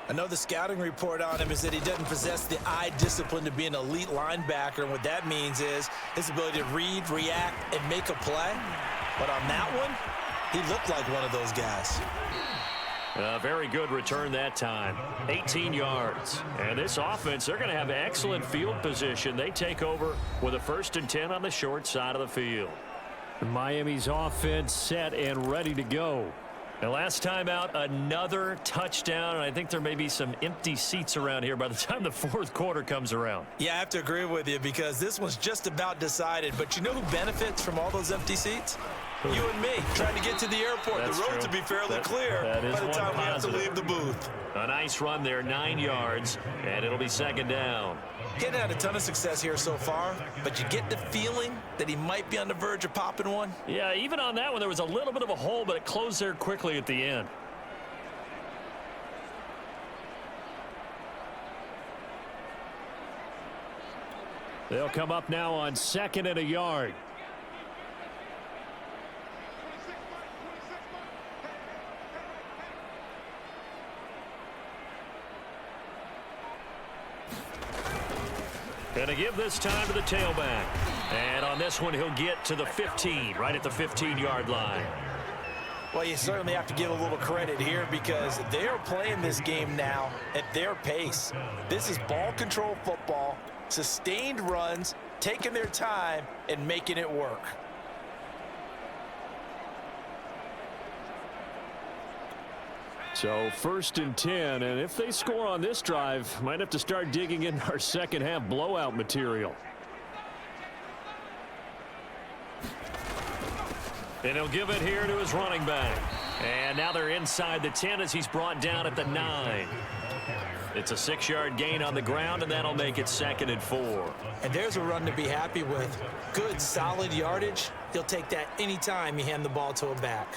I know the scouting report on him is that he doesn't possess the eye discipline to be an elite linebacker, and what that means is his ability to read, react, and make a play. But on that one, he looked like one of those guys. A very good return that time. 18 yards. And this offense, they're going to have excellent field position. They take over with a 1st and 10 on the short side of the field. Miami's offense set and ready to go. And last time out, another touchdown, and I think there may be some empty seats around here by the time the 4th quarter comes around. Yeah, I have to agree with you because this one's just about decided. But you know who benefits from all those empty seats? You and me, trying to get to the airport. That's the roads true. will be fairly clear by the time we have to leave the booth. A nice run there, 9 yards, and it'll be 2nd down. Getting had a ton of success here so far, but you get the feeling that he might be on the verge of popping one. Yeah, even on that one, there was a little bit of a hole, but it closed there quickly at the end. They'll come up now on 2nd and a yard. Going to give this time to the tailback. And on this one, he'll get to the 15, right at the 15-yard line. Well, you certainly have to give a little credit here because they are playing this game now at their pace. This is ball control football, sustained runs, taking their time, and making it work. So 1st and 10, and if they score on this drive, might have to start digging in our second half blowout material. And he'll give it here to his running back. And now they're inside the 10 as he's brought down at the 9. It's a 6-yard gain on the ground, and that'll make it 2nd and 4. And there's a run to be happy with. Good, solid yardage. He'll take that anytime you hand the ball to a back.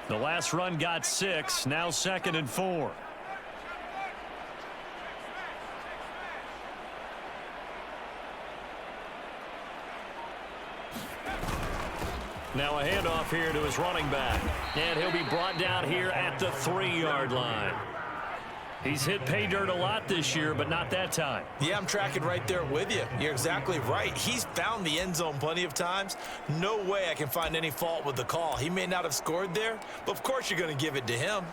The last run got 6, now 2nd and 4. Now a handoff here to his running back. And he'll be brought down here at the 3-yard line. He's hit pay dirt a lot this year, but not that time. Yeah, I'm tracking right there with you. You're exactly right. He's found the end zone plenty of times. No way I can find any fault with the call. He may not have scored there, but of course you're going to give it to him.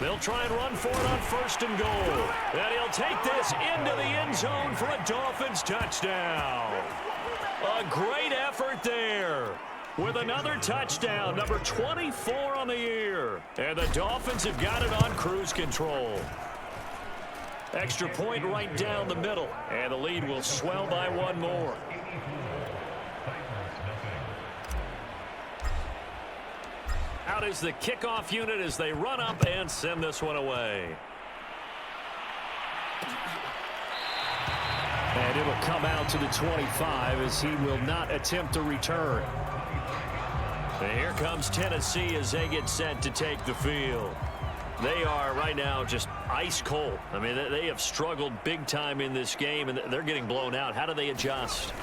They'll try and run for it on 1st and goal. And he'll take this into the end zone for a Dolphins touchdown. A great effort there with another touchdown, number 24 on the year. And the Dolphins have got it on cruise control. Extra point right down the middle. And the lead will swell by 1 more. Out is the kickoff unit as they run up and send this one away. And it'll come out to the 25 as he will not attempt to return. And here comes Tennessee as they get set to take the field. They are right now just ice cold. I mean, they have struggled big time in this game, and they're getting blown out. How do they adjust?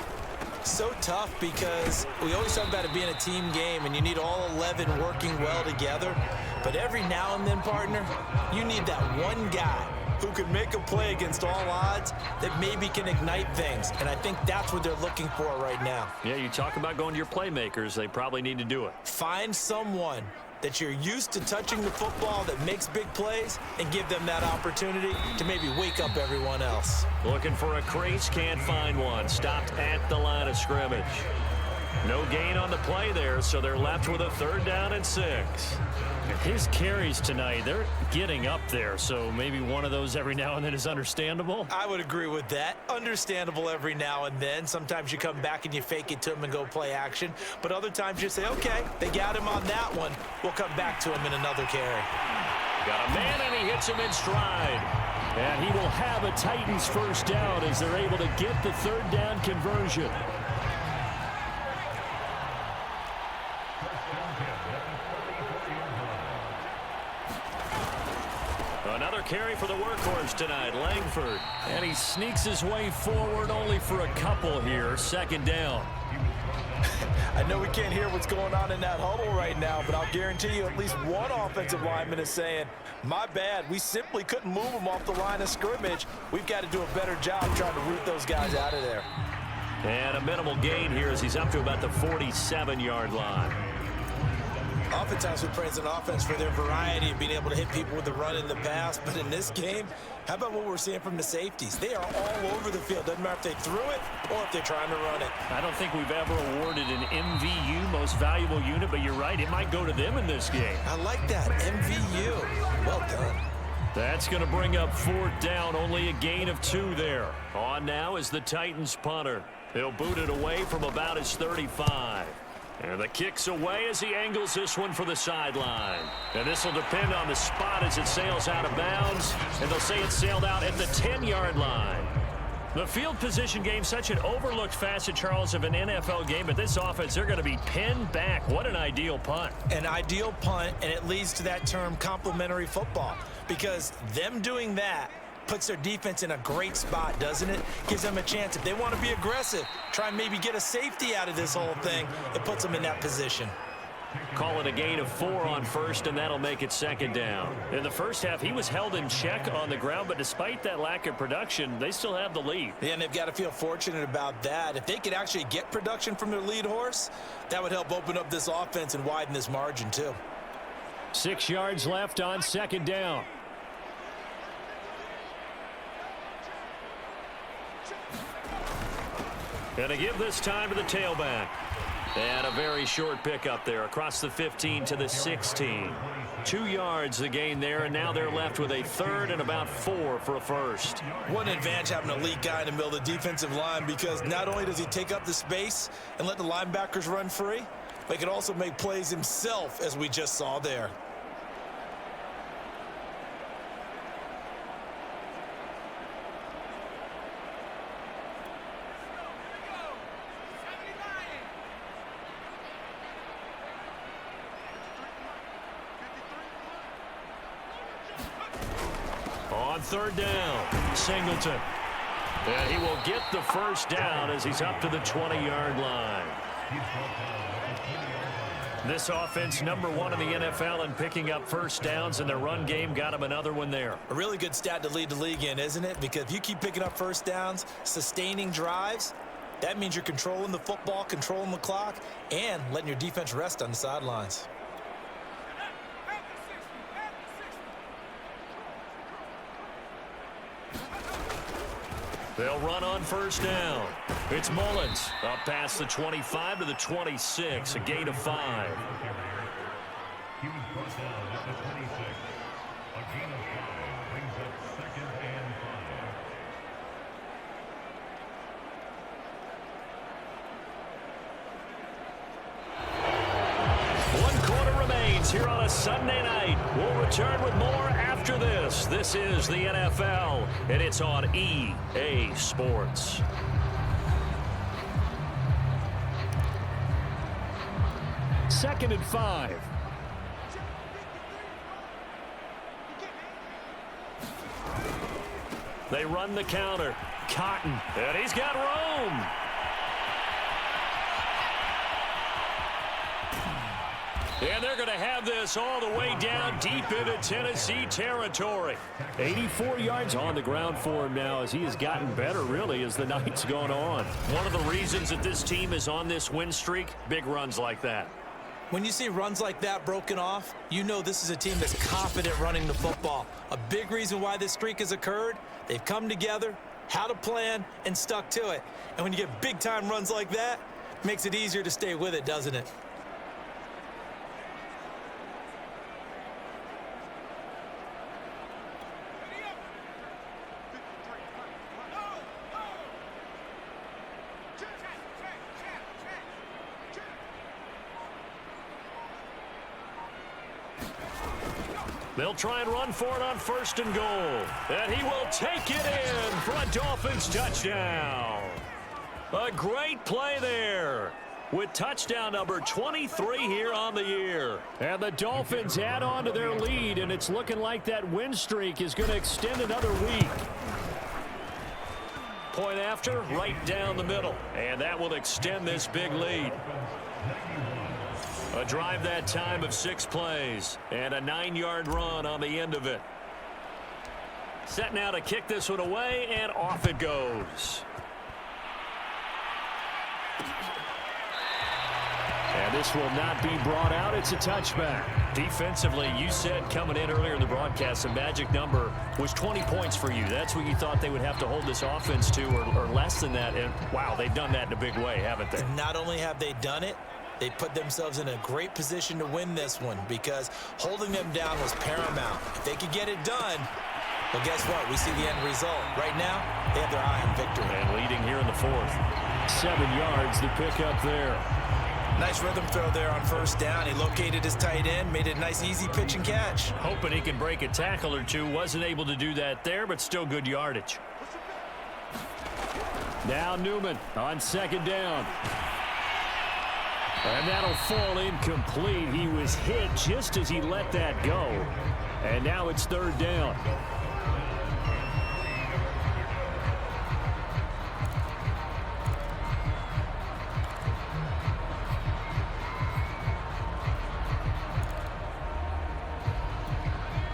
So tough because we always talk about it being a team game and you need all 11 working well together. But every now and then, partner, you need that one guy who can make a play against all odds that maybe can ignite things. And I think that's what they're looking for right now. Yeah, you talk about going to your playmakers. They probably need to do it. Find someone that you're used to touching the football that makes big plays and give them that opportunity to maybe wake up everyone else. Looking for a crease, can't find one. Stopped at the line of scrimmage. No gain on the play there, so they're left with a 3rd down and 6. His carries tonight, they're getting up there, so maybe one of those every now and then is understandable. I would agree with that. Understandable every now and then. Sometimes you come back and you fake it to him and go play action. But other times you say, okay, they got him on that one. We'll come back to him in another carry. Got a man, and he hits him in stride. And he will have a Titans first down as they're able to get the third down conversion. Another carry for the workhorse tonight, Langford. And he sneaks his way forward only for a couple here. Second down. I know we can't hear what's going on in that huddle right now, but I'll guarantee you at least one offensive lineman is saying, my bad, we simply couldn't move them off the line of scrimmage. We've got to do a better job trying to root those guys out of there. And a minimal gain here as he's up to about the 47-yard line. Oftentimes we praise an offense for their variety of being able to hit people with the run and the pass, but in this game, how about what we're seeing from the safeties? They are all over the field. Doesn't matter if they threw it or if they're trying to run it. I don't think we've ever awarded an MVU, most valuable unit, but you're right, it might go to them in this game. I like that, MVU. Well done. That's going to bring up fourth down, only a gain of 2 there. On now is the Titans punter. He'll boot it away from about his 35. And the kick's away as he angles this one for the sideline. And this will depend on the spot as it sails out of bounds. And they'll say it sailed out at the 10-yard line. The field position game, such an overlooked facet, Charles, of an NFL game. But this offense, they're going to be pinned back. What an ideal punt. An ideal punt, and it leads to that term complementary football. Because them doing that puts their defense in a great spot, doesn't it? Gives them a chance. If they want to be aggressive, try and maybe get a safety out of this whole thing, it puts them in that position. Call it a gain of 4 on first, and that'll make it second down. In the first half, he was held in check on the ground, but despite that lack of production, they still have the lead. Yeah, and they've got to feel fortunate about that. If they could actually get production from their lead horse, that would help open up this offense and widen this margin too. 6 yards left on second down. Going to give this time to the tailback. And a very short pickup there across the 15 to the 16. 2 yards the gain there, and now they're left with a third and about 4 for a first. What an advantage having a elite guy in the middle of the defensive line, because not only does he take up the space and let the linebackers run free, but he can also make plays himself, as we just saw there. On third down, Singleton. And he will get the first down as he's up to the 20-yard line. This offense, number 1 in the NFL in picking up first downs, and their run game got him another one there. A really good stat to lead the league in, isn't it? Because if you keep picking up first downs, sustaining drives, that means you're controlling the football, controlling the clock, and letting your defense rest on the sidelines. They'll run on first down. It's Mullins up past the 25 to the 26, a gain of 5. He was brought down at the 26. A gain of 5 brings up 2nd and 5. 1 quarter remains here on a Sunday night. We'll return with more after this. This is the NFL, and it's on EA Sports. Second and 5. They run the counter. Cotton, and he's got Rome. And they're going to have this all the way down deep into Tennessee territory. 84 yards on the ground for him now as he has gotten better, really, as the night's gone on. One of the reasons that this team is on this win streak, big runs like that. When you see runs like that broken off, you know this is a team that's confident running the football. A big reason why this streak has occurred, they've come together, had a plan, and stuck to it. And when you get big-time runs like that, it makes it easier to stay with it, doesn't it? They'll try and run for it on 1st and goal. And he will take it in for a Dolphins touchdown. A great play there with touchdown number 23 here on the year. And the Dolphins add on to their lead, and it's looking like that win streak is going to extend another week. Point after, right down the middle. And that will extend this big lead. A drive that time of 6 plays. And a 9-yard run on the end of it. Set now to kick this one away, and off it goes. And this will not be brought out. It's a touchback. Defensively, you said coming in earlier in the broadcast, the magic number was 20 points for you. That's what you thought they would have to hold this offense to, or less than that. And, wow, they've done that in a big way, haven't they? And not only have they done it, they put themselves in a great position to win this one because holding them down was paramount. If they could get it done, well, guess what? We see the end result. Right now, they have their eye on victory. And leading here in the 4th. 7 yards to pick up there. Nice rhythm throw there on 1st down. He located his tight end, made it a nice, easy pitch and catch. Hoping he can break a tackle or two. Wasn't able to do that there, but still good yardage. Now Newman on 2nd down. And that'll fall incomplete. He was hit just as he let that go. And now it's 3rd down.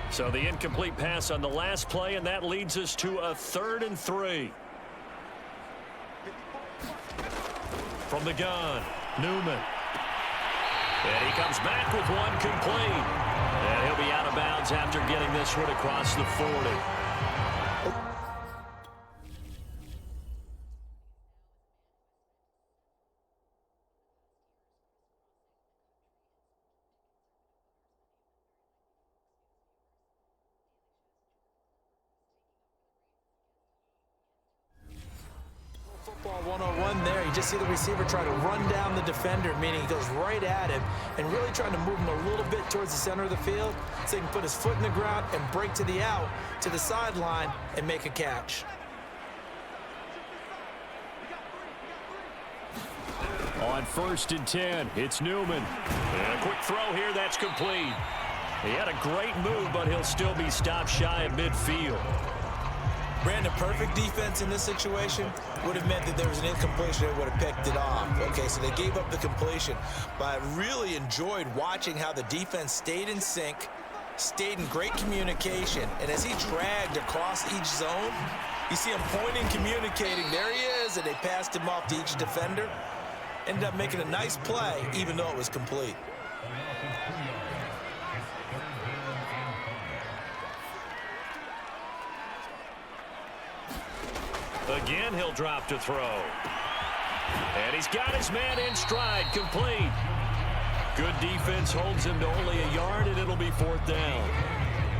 So the incomplete pass on the last play, and that leads us to a 3rd and 3. From the gun, Newman. And he comes back with one complete. And he'll be out of bounds after getting this one across the 40. Football 101 there. You just see the receiver try to run down the defender, meaning he goes right at him and really trying to move him a little bit towards the center of the field so he can put his foot in the ground and break to the out, to the sideline, and make a catch. On 1st and 10, it's Newman. And a quick throw here, that's complete. He had a great move, but he'll still be stopped shy of midfield. Brandon, perfect defense in this situation would have meant that there was an incompletion that would have picked it off. Okay, so they gave up the completion. But I really enjoyed watching how the defense stayed in sync, stayed in great communication, and as he dragged across each zone, you see him pointing, communicating. There he is, and they passed him off to each defender. Ended up making a nice play, even though it was complete. Again, he'll drop to throw. And he's got his man in stride, complete. Good defense holds him to only a yard, and it'll be 4th down.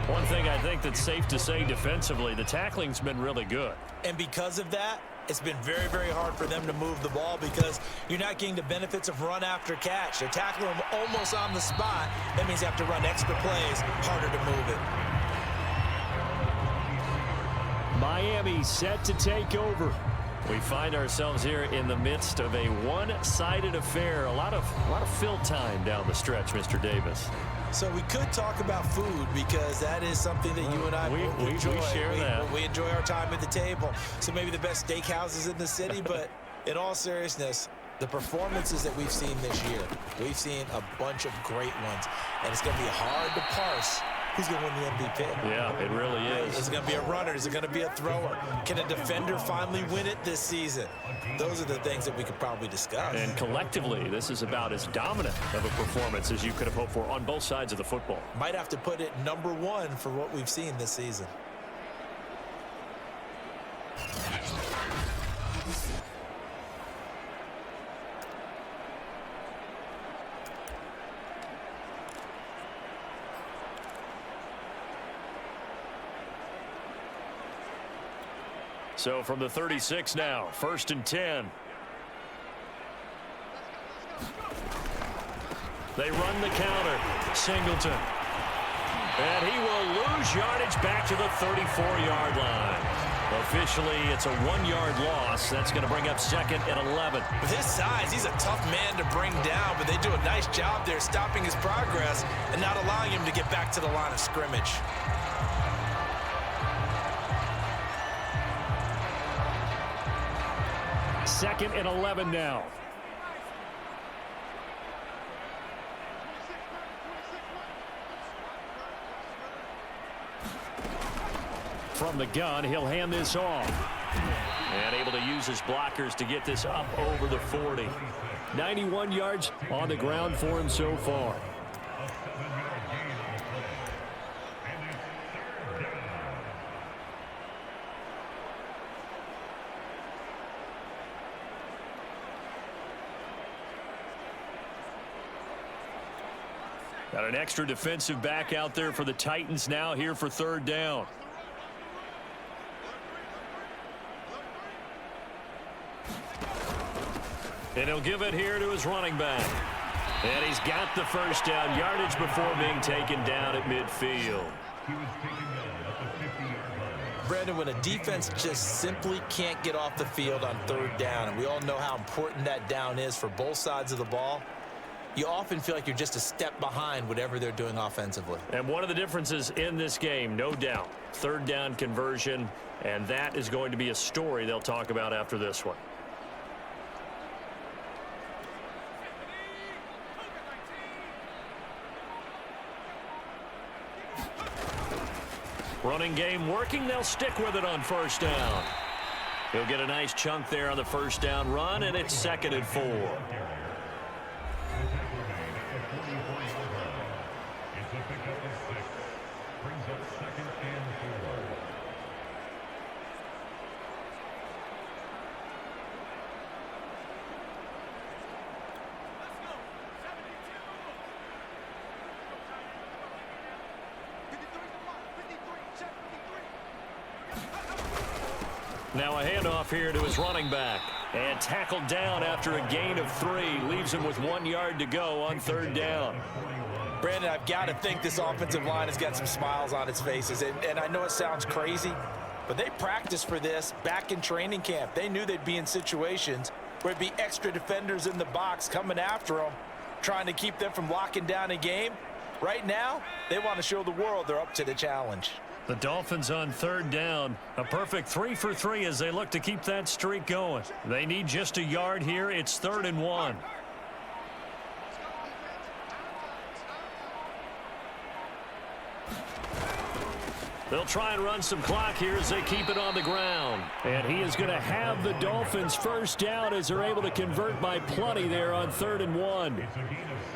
One thing I think that's safe to say defensively, the tackling's been really good. And because of that, it's been very, very hard for them to move the ball because you're not getting the benefits of run after catch. They're tackling him almost on the spot. That means they have to run extra plays, harder to move it. Miami set to take over. We find ourselves here in the midst of a one-sided affair. A lot of fill time down the stretch, Mr. Davis. So we could talk about food because that is something that you and I enjoy. We share that. We enjoy our time at the table. So maybe the best steakhouses in the city, but in all seriousness, the performances that we've seen this year, we've seen a bunch of great ones, and it's going to be hard to parse who's going to win the MVP. Yeah, it really is. Is it going to be a runner? Is it going to be a thrower? Can a defender finally win it this season? Those are the things that we could probably discuss. And collectively, this is about as dominant of a performance as you could have hoped for on both sides of the football. Might have to put it #1 for what we've seen this season. So from the 36 now, 1st and 10. They run the counter. Singleton. And he will lose yardage back to the 34-yard line. Officially, it's a 1-yard loss. That's going to bring up 2nd and 11. With his size, he's a tough man to bring down, but they do a nice job there stopping his progress and not allowing him to get back to the line of scrimmage. Second and 11 now. From the gun, he'll hand this off. And able to use his blockers to get this up over the 40. 91 yards on the ground for him so far. Got an extra defensive back out there for the Titans now here for 3rd down. And he'll give it here to his running back. And he's got the first down yardage before being taken down at midfield. He was taken down at the 50-yard line. Brandon, when a defense just simply can't get off the field on 3rd down, and we all know how important that down is for both sides of the ball, you often feel like you're just a step behind whatever they're doing offensively. And one of the differences in this game, no doubt, 3rd down conversion, and that is going to be a story they'll talk about after this one. Running game working. They'll stick with it on 1st down. He'll get a nice chunk there on the 1st down run, and it's 2nd and 4. It's a pickup of 6. Brings up 2nd and 4. Now a handoff here to his running back. And tackled down after a gain of 3. Leaves him with 1 yard to go on 3rd down. Brandon, I've got to think this offensive line has got some smiles on its faces. And I know it sounds crazy, but they practiced for this back in training camp. They knew they'd be in situations where it'd be extra defenders in the box coming after them, trying to keep them from locking down a game. Right now, they want to show the world they're up to the challenge. The Dolphins on 3rd down. A perfect 3 for 3 as they look to keep that streak going. They need just a yard here. It's 3rd and 1. They'll try and run some clock here as they keep it on the ground. And he is going to have the Dolphins 1st down as they're able to convert by plenty there on 3rd and 1.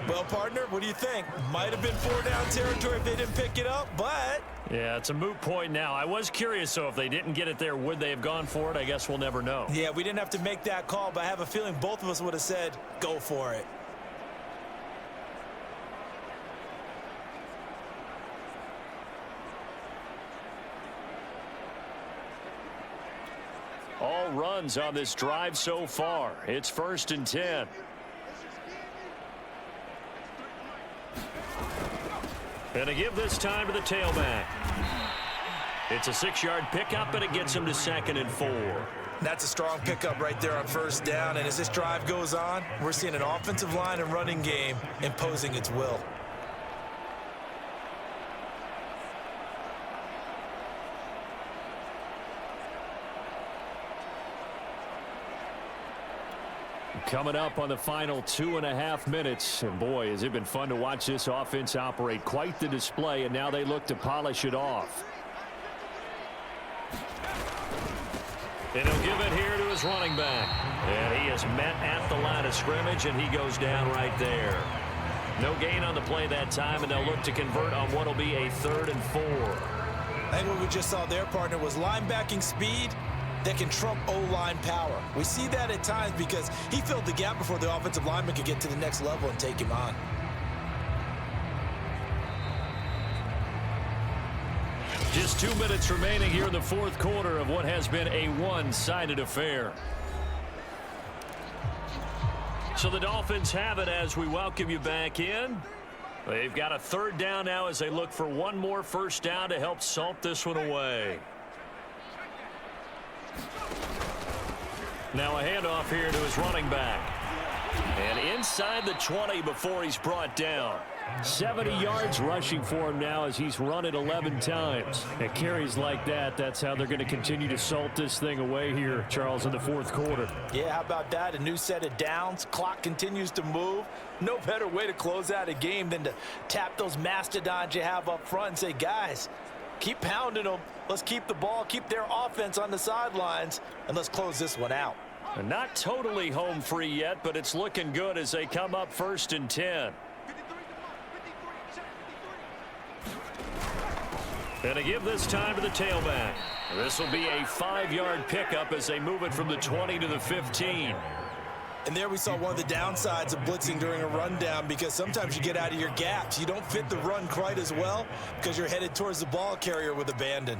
Well, partner, what do you think? Might have been 4-down territory if they didn't pick it up, but... Yeah, it's a moot point now. I was curious, so if they didn't get it there, would they have gone for it? I guess we'll never know. Yeah, we didn't have to make that call, but I have a feeling both of us would have said, go for it. All runs on this drive so far. It's 1st and 10. And to give this time to the tailback. It's a 6-yard pickup, and it gets him to 2nd and 4. That's a strong pickup right there on 1st down. And as this drive goes on, we're seeing an offensive line and running game imposing its will. Coming up on the final 2.5 minutes. And boy, has it been fun to watch this offense operate. Quite the display, and now they look to polish it off. And he'll give it here to his running back. And he is met at the line of scrimmage, and he goes down right there. No gain on the play that time, and they'll look to convert on what will be a 3rd and 4. I think what we just saw there, partner, was linebacking speed that can trump O-line power. We see that at times because he filled the gap before the offensive lineman could get to the next level and take him on. Just 2 minutes remaining here in the 4th quarter of what has been a one-sided affair. So the Dolphins have it as we welcome you back in. They've got a third down now as they look for one more first down to help salt this one away. Now a handoff here to his running back. And inside the 20 before he's brought down. 70 yards rushing for him now as he's run it 11 times. And carries like that, that's how they're going to continue to salt this thing away here, Charles, in the fourth quarter. Yeah, how about that? A new set of downs. Clock continues to move. No better way to close out a game than to tap those mastodons you have up front and say, guys, keep pounding them. Let's keep the ball, keep their offense on the sidelines, and let's close this one out. And not totally home free yet, but it's looking good as they come up 1st and 10. And to give this time to the tailback. This will be a 5-yard pickup as they move it from the 20 to the 15. And there we saw one of the downsides of blitzing during a rundown, because sometimes you get out of your gaps. You don't fit the run quite as well because you're headed towards the ball carrier with abandon.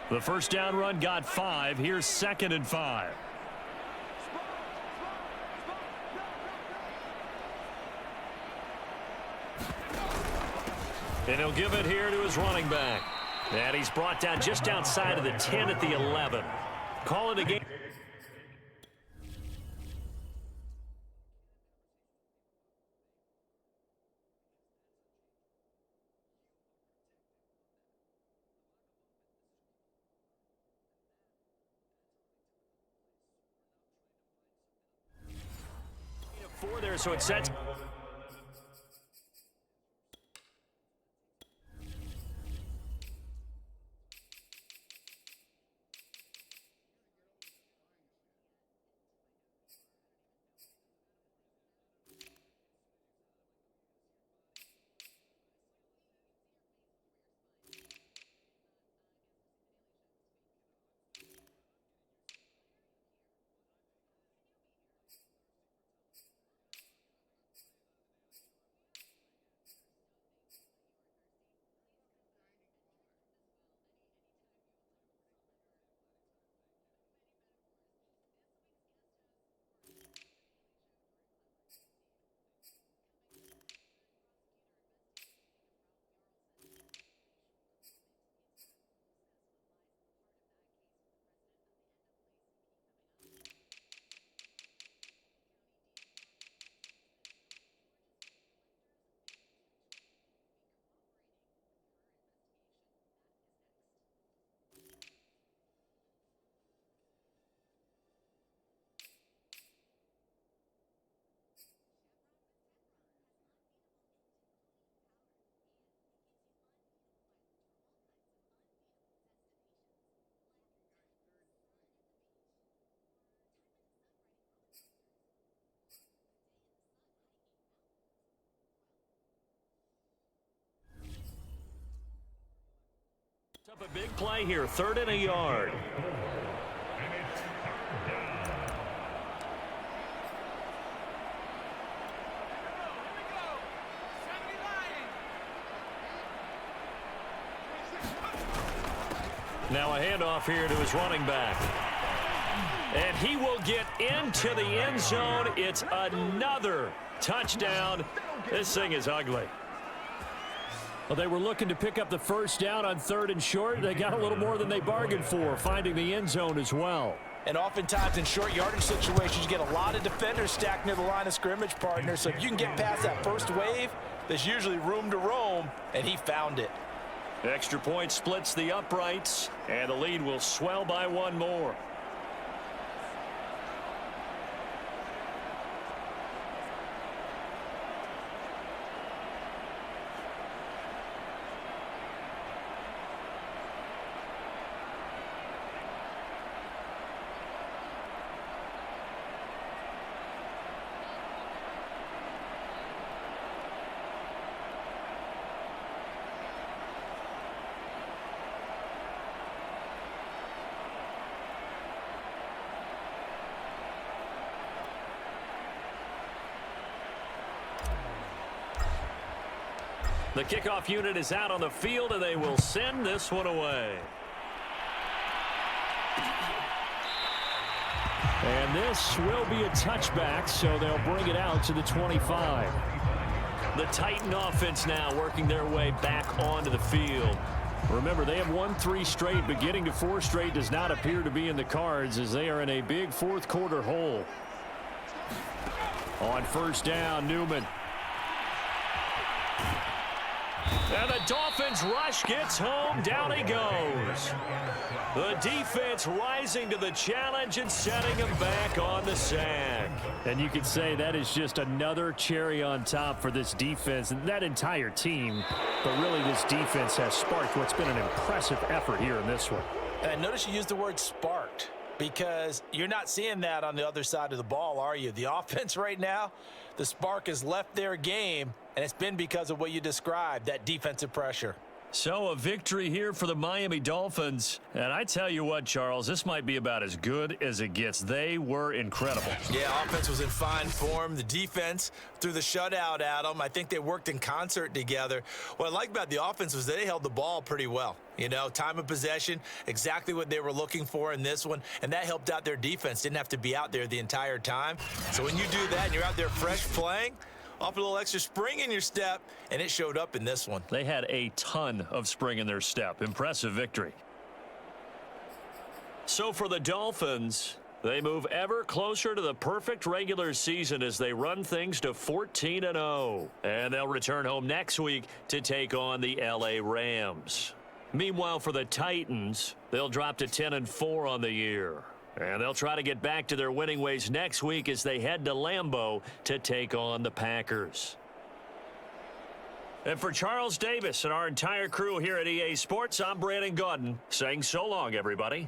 The first down run got 5. Here's 2nd and 5. And he'll give it here to his running back. And he's brought down just outside of the 10 at the 11. Call it a game. Four there, so it sets. Up a big play here, 3rd and a yard. Now a handoff here to his running back. And he will get into the end zone. It's another touchdown. This thing is ugly. Well, they were looking to pick up the first down on 3rd and short. They got a little more than they bargained for, finding the end zone as well. And oftentimes in short yardage situations, you get a lot of defenders stacked near the line of scrimmage, partner. So if you can get past that first wave, there's usually room to roam, and he found it. Extra point splits the uprights, and the lead will swell by one more. The kickoff unit is out on the field, and they will send this one away. And this will be a touchback, so they'll bring it out to the 25. The Titan offense now working their way back onto the field. Remember, they have won 3 straight, but getting to 4 straight does not appear to be in the cards as they are in a big fourth quarter hole. On first down, Newman. And the Dolphins rush gets home. Down he goes. The defense rising to the challenge and setting him back on the sack. And you could say that is just another cherry on top for this defense and that entire team. But really, this defense has sparked what's been an impressive effort here in this one. And notice you used the word sparked, because you're not seeing that on the other side of the ball, are you? The offense right now, the spark has left their game, and it's been because of what you described, that defensive pressure. So a victory here for the Miami Dolphins. And I tell you what, Charles, this might be about as good as it gets. They were incredible. Yeah, offense was in fine form. The defense threw the shutout at them. I think they worked in concert together. What I like about the offense was they held the ball pretty well. You know, time of possession, exactly what they were looking for in this one, and that helped out their defense. Didn't have to be out there the entire time. So when you do that and you're out there fresh playing, off a little extra spring in your step, and it showed up in this one. They had a ton of spring in their step. Impressive victory. So for the Dolphins, they move ever closer to the perfect regular season as they run things to 14-0. And they'll return home next week to take on the LA Rams. Meanwhile, for the Titans, they'll drop to 10-4 on the year. And they'll try to get back to their winning ways next week as they head to Lambeau to take on the Packers. And for Charles Davis and our entire crew here at EA Sports, I'm Brandon Gaudin saying so long, everybody.